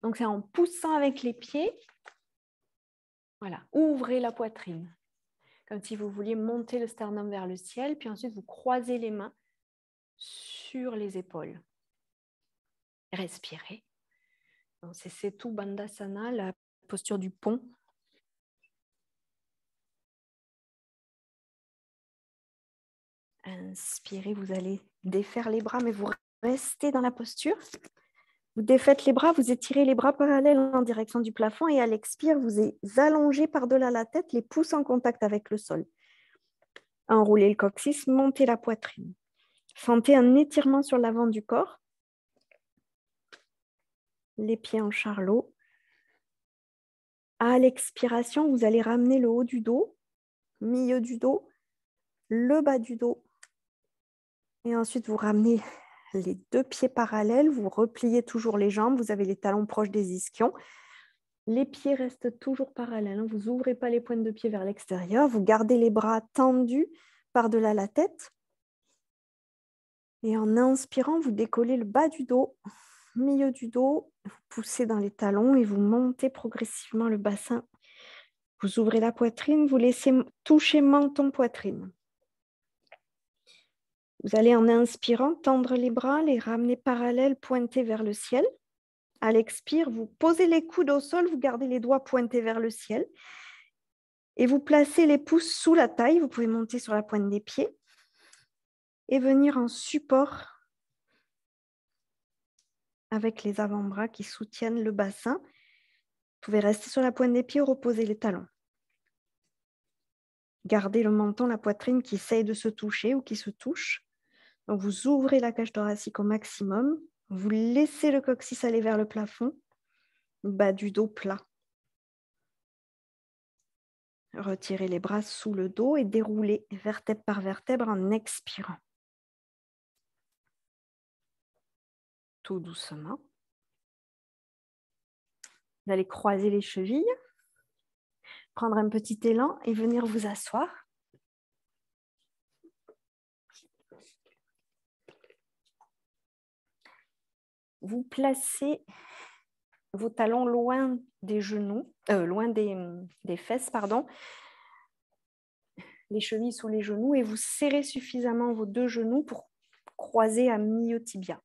Donc, c'est en poussant avec les pieds. Voilà, ouvrez la poitrine. Comme si vous vouliez monter le sternum vers le ciel. Puis ensuite, vous croisez les mains sur les épaules. Respirez. Donc, c'est Setu Bandhasana, la posture du pont. Inspirez, vous allez défaire les bras, mais vous restez dans la posture. Vous défaites les bras, vous étirez les bras parallèles en direction du plafond et à l'expire, vous allongez par-delà la tête, les pouces en contact avec le sol. Enroulez le coccyx, montez la poitrine. Sentez un étirement sur l'avant du corps. Les pieds en charlot. À l'expiration, vous allez ramener le haut du dos, milieu du dos, le bas du dos. Et ensuite, vous ramenez les deux pieds parallèles, vous repliez toujours les jambes, vous avez les talons proches des ischions. Les pieds restent toujours parallèles, vous n'ouvrez pas les pointes de pied vers l'extérieur, vous gardez les bras tendus par-delà la tête. Et en inspirant, vous décollez le bas du dos, milieu du dos, vous poussez dans les talons et vous montez progressivement le bassin. Vous ouvrez la poitrine, vous laissez toucher menton-poitrine. Vous allez en inspirant tendre les bras, les ramener parallèles, pointés vers le ciel. À l'expire, vous posez les coudes au sol, vous gardez les doigts pointés vers le ciel. Et vous placez les pouces sous la taille. Vous pouvez monter sur la pointe des pieds et venir en support avec les avant-bras qui soutiennent le bassin. Vous pouvez rester sur la pointe des pieds, reposer les talons. Gardez le menton, la poitrine qui essaye de se toucher ou qui se touche. Donc, vous ouvrez la cage thoracique au maximum. Vous laissez le coccyx aller vers le plafond. Bas du dos plat. Retirez les bras sous le dos et déroulez vertèbre par vertèbre en expirant. Tout doucement. Vous allez croiser les chevilles, prendre un petit élan et venir vous asseoir. Vous placez vos talons loin des genoux, loin des fesses, pardon, les chevilles sous les genoux, et vous serrez suffisamment vos deux genoux pour croiser à mi-tibia.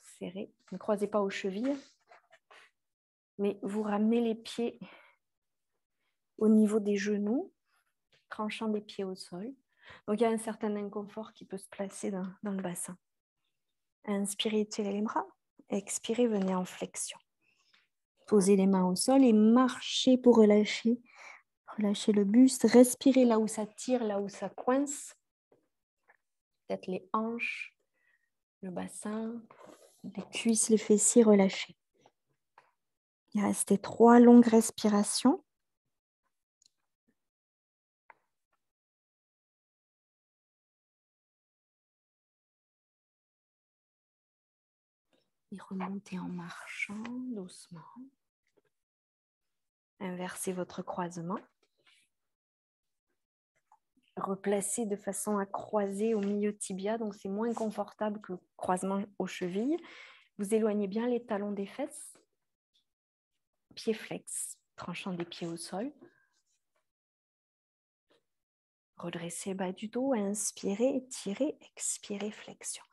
Serrez, ne croisez pas aux chevilles, mais vous ramenez les pieds au niveau des genoux, tranchant des pieds au sol. Donc il y a un certain inconfort qui peut se placer dans le bassin. Inspirez, tirez les bras. Expirez, venez en flexion. Posez les mains au sol et marchez pour relâcher. Relâchez le buste. Respirez là où ça tire, là où ça coince. Peut-être les hanches, le bassin, les cuisses, les fessiers, relâchez. Il reste 3 longues respirations. Et remontez en marchant doucement. Inversez votre croisement. Replacez de façon à croiser au milieu tibia, donc c'est moins confortable que le croisement aux chevilles. Vous éloignez bien les talons des fesses. Pieds flex, tranchant des pieds au sol. Redressez le bas du dos, inspirez, étirez, expirez, flexion.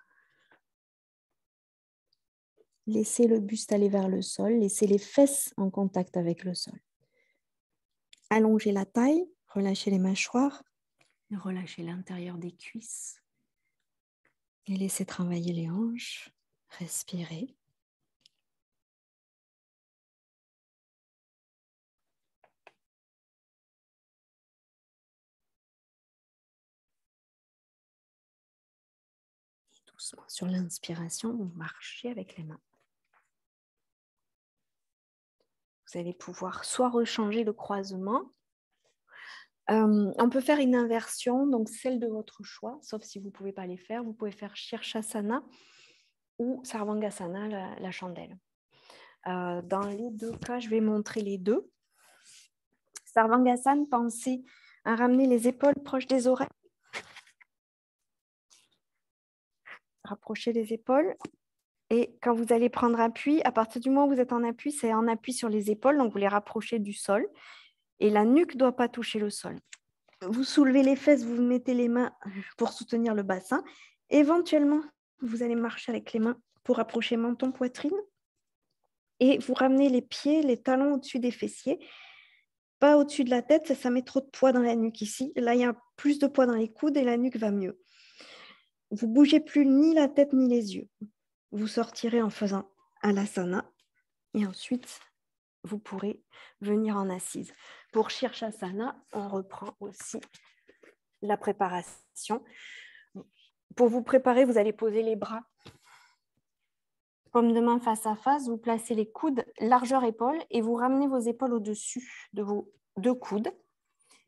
Laissez le buste aller vers le sol, laissez les fesses en contact avec le sol. Allongez la taille, relâchez les mâchoires, relâchez l'intérieur des cuisses et laissez travailler les hanches. Respirez. Et doucement, sur l'inspiration, vous marchez avec les mains. Vous allez pouvoir soit rechanger le croisement. On peut faire une inversion, donc celle de votre choix, sauf si vous ne pouvez pas les faire. Vous pouvez faire Shirshasana ou Sarvangasana, la chandelle. Dans les deux cas, je vais montrer les deux. Sarvangasana, pensez à ramener les épaules proches des oreilles. Rapprochez les épaules. Et quand vous allez prendre appui, à partir du moment où vous êtes en appui, c'est en appui sur les épaules, donc vous les rapprochez du sol. Et la nuque ne doit pas toucher le sol. Vous soulevez les fesses, vous mettez les mains pour soutenir le bassin. Éventuellement, vous allez marcher avec les mains pour rapprocher menton, poitrine. Et vous ramenez les pieds, les talons au-dessus des fessiers. Pas au-dessus de la tête, ça met trop de poids dans la nuque ici. Là, il y a plus de poids dans les coudes et la nuque va mieux. Vous ne bougez plus ni la tête ni les yeux. Vous sortirez en faisant Alasana. Et ensuite, vous pourrez venir en assise. Pour Shirshasana, on reprend aussi la préparation. Pour vous préparer, vous allez poser les bras paume de main face à face. Vous placez les coudes largeur épaule et vous ramenez vos épaules au-dessus de vos deux coudes.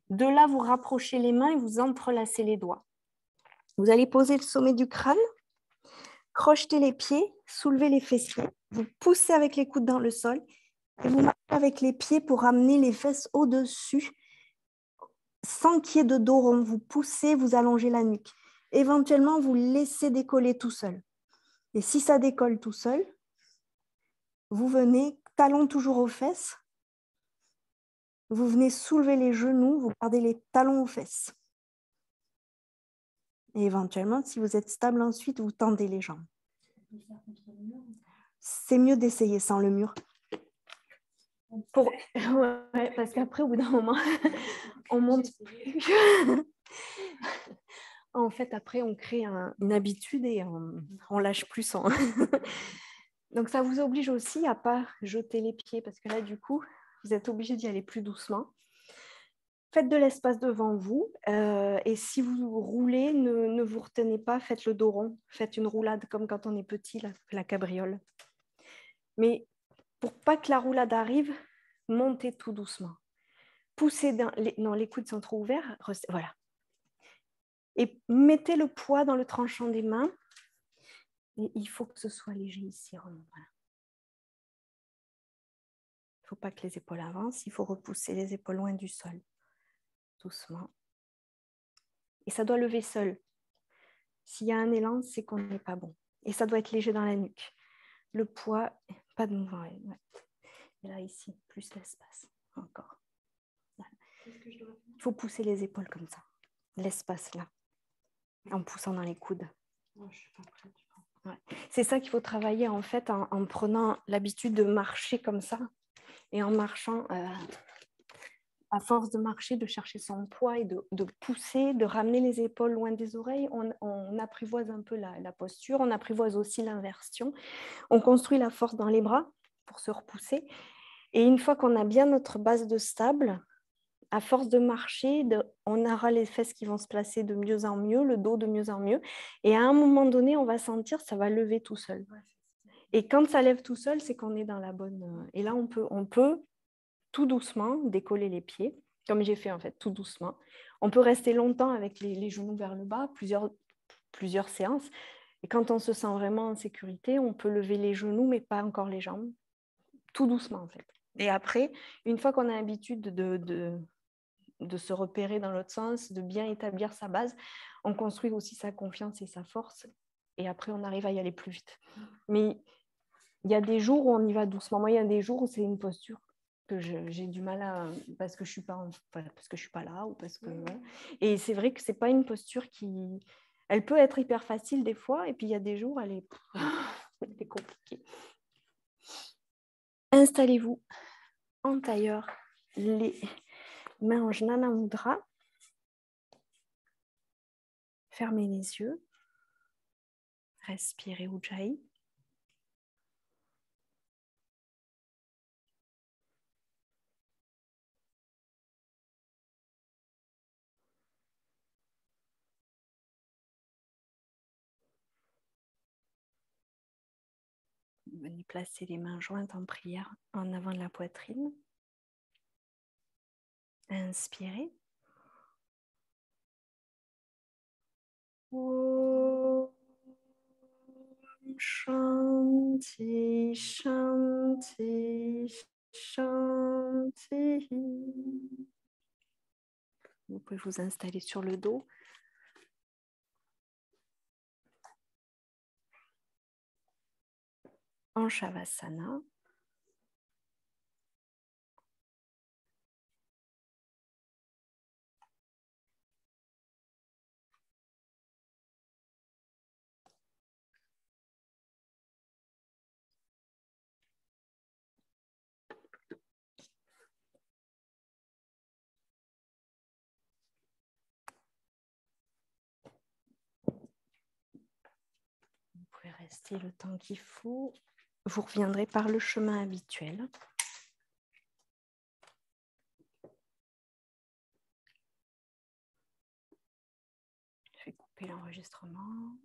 De là, vous rapprochez les mains et vous entrelacez les doigts. Vous allez poser le sommet du crâne, crocheter les pieds, soulever les fessiers. Vous poussez avec les coudes dans le sol et vous marchez avec les pieds pour ramener les fesses au-dessus sans qu'il y ait de dos rond. Vous poussez, vous allongez la nuque. Éventuellement, vous laissez décoller tout seul. Et si ça décolle tout seul, vous venez, talons toujours aux fesses, vous venez soulever les genoux, vous gardez les talons aux fesses. Et éventuellement, si vous êtes stable ensuite, vous tendez les jambes. C'est mieux d'essayer sans le mur. Ouais, parce qu'après, au bout d'un moment, on monte plus. En fait, après, on crée une habitude et on lâche plus son. Donc, ça vous oblige aussi à ne pas jeter les pieds parce que là, du coup, vous êtes obligé d'y aller plus doucement. Faites de l'espace devant vous et si vous roulez, ne vous retenez pas, faites le dos rond. Faites une roulade comme quand on est petit, la cabriole. Mais pour pas que la roulade arrive, montez tout doucement. Poussez non, les coudes sont trop ouverts. Voilà. Et mettez le poids dans le tranchant des mains. Et il faut que ce soit léger ici. Voilà. Il ne faut pas que les épaules avancent. Il faut repousser les épaules loin du sol. Doucement. Et ça doit lever seul. S'il y a un élan, c'est qu'on n'est pas bon. Et ça doit être léger dans la nuque. le poids, pas de mouvement. Ouais. Et là, ici, plus l'espace. Encore. Voilà. Il faut pousser les épaules comme ça. L'espace là. En poussant dans les coudes. Oh, je suis pas prête. Ouais. C'est ça qu'il faut travailler en fait en prenant l'habitude de marcher comme ça et en marchant à force de marcher, de chercher son poids et de pousser, de ramener les épaules loin des oreilles. On apprivoise un peu la posture, on apprivoise aussi l'inversion. On construit la force dans les bras pour se repousser. Et une fois qu'on a bien notre base de stable, à force de marcher, on aura les fesses qui vont se placer de mieux en mieux, le dos de mieux en mieux. Et à un moment donné, on va sentir ça va lever tout seul. Et quand ça lève tout seul, c'est qu'on est dans la bonne... Et là, on peut tout doucement décoller les pieds, comme j'ai fait en fait, tout doucement. On peut rester longtemps avec les genoux vers le bas, plusieurs séances. Et quand on se sent vraiment en sécurité, on peut lever les genoux, mais pas encore les jambes. Tout doucement en fait. Et après, une fois qu'on a l'habitude de se repérer dans l'autre sens, de bien établir sa base, on construit aussi sa confiance et sa force. Et après, on arrive à y aller plus vite. Mais il y a des jours où on y va doucement. Moi, il y a des jours où c'est une posture que j'ai du mal à... parce que je suis suis pas là. Ou parce que, ouais. Et c'est vrai que ce n'est pas une posture qui... Elle peut être hyper facile des fois, et puis il y a des jours, elle est compliquée. Installez-vous en tailleur, les mains en Jnana Mudra. Fermez les yeux. Respirez Ujjayi. Venez placer les mains jointes en prière en avant de la poitrine. Inspirez. Om Shanti, Shanti, Shanti. Vous pouvez vous installer sur le dos. En Shavasana. Vous pouvez rester le temps qu'il faut. Vous reviendrez par le chemin habituel. Je vais couper l'enregistrement.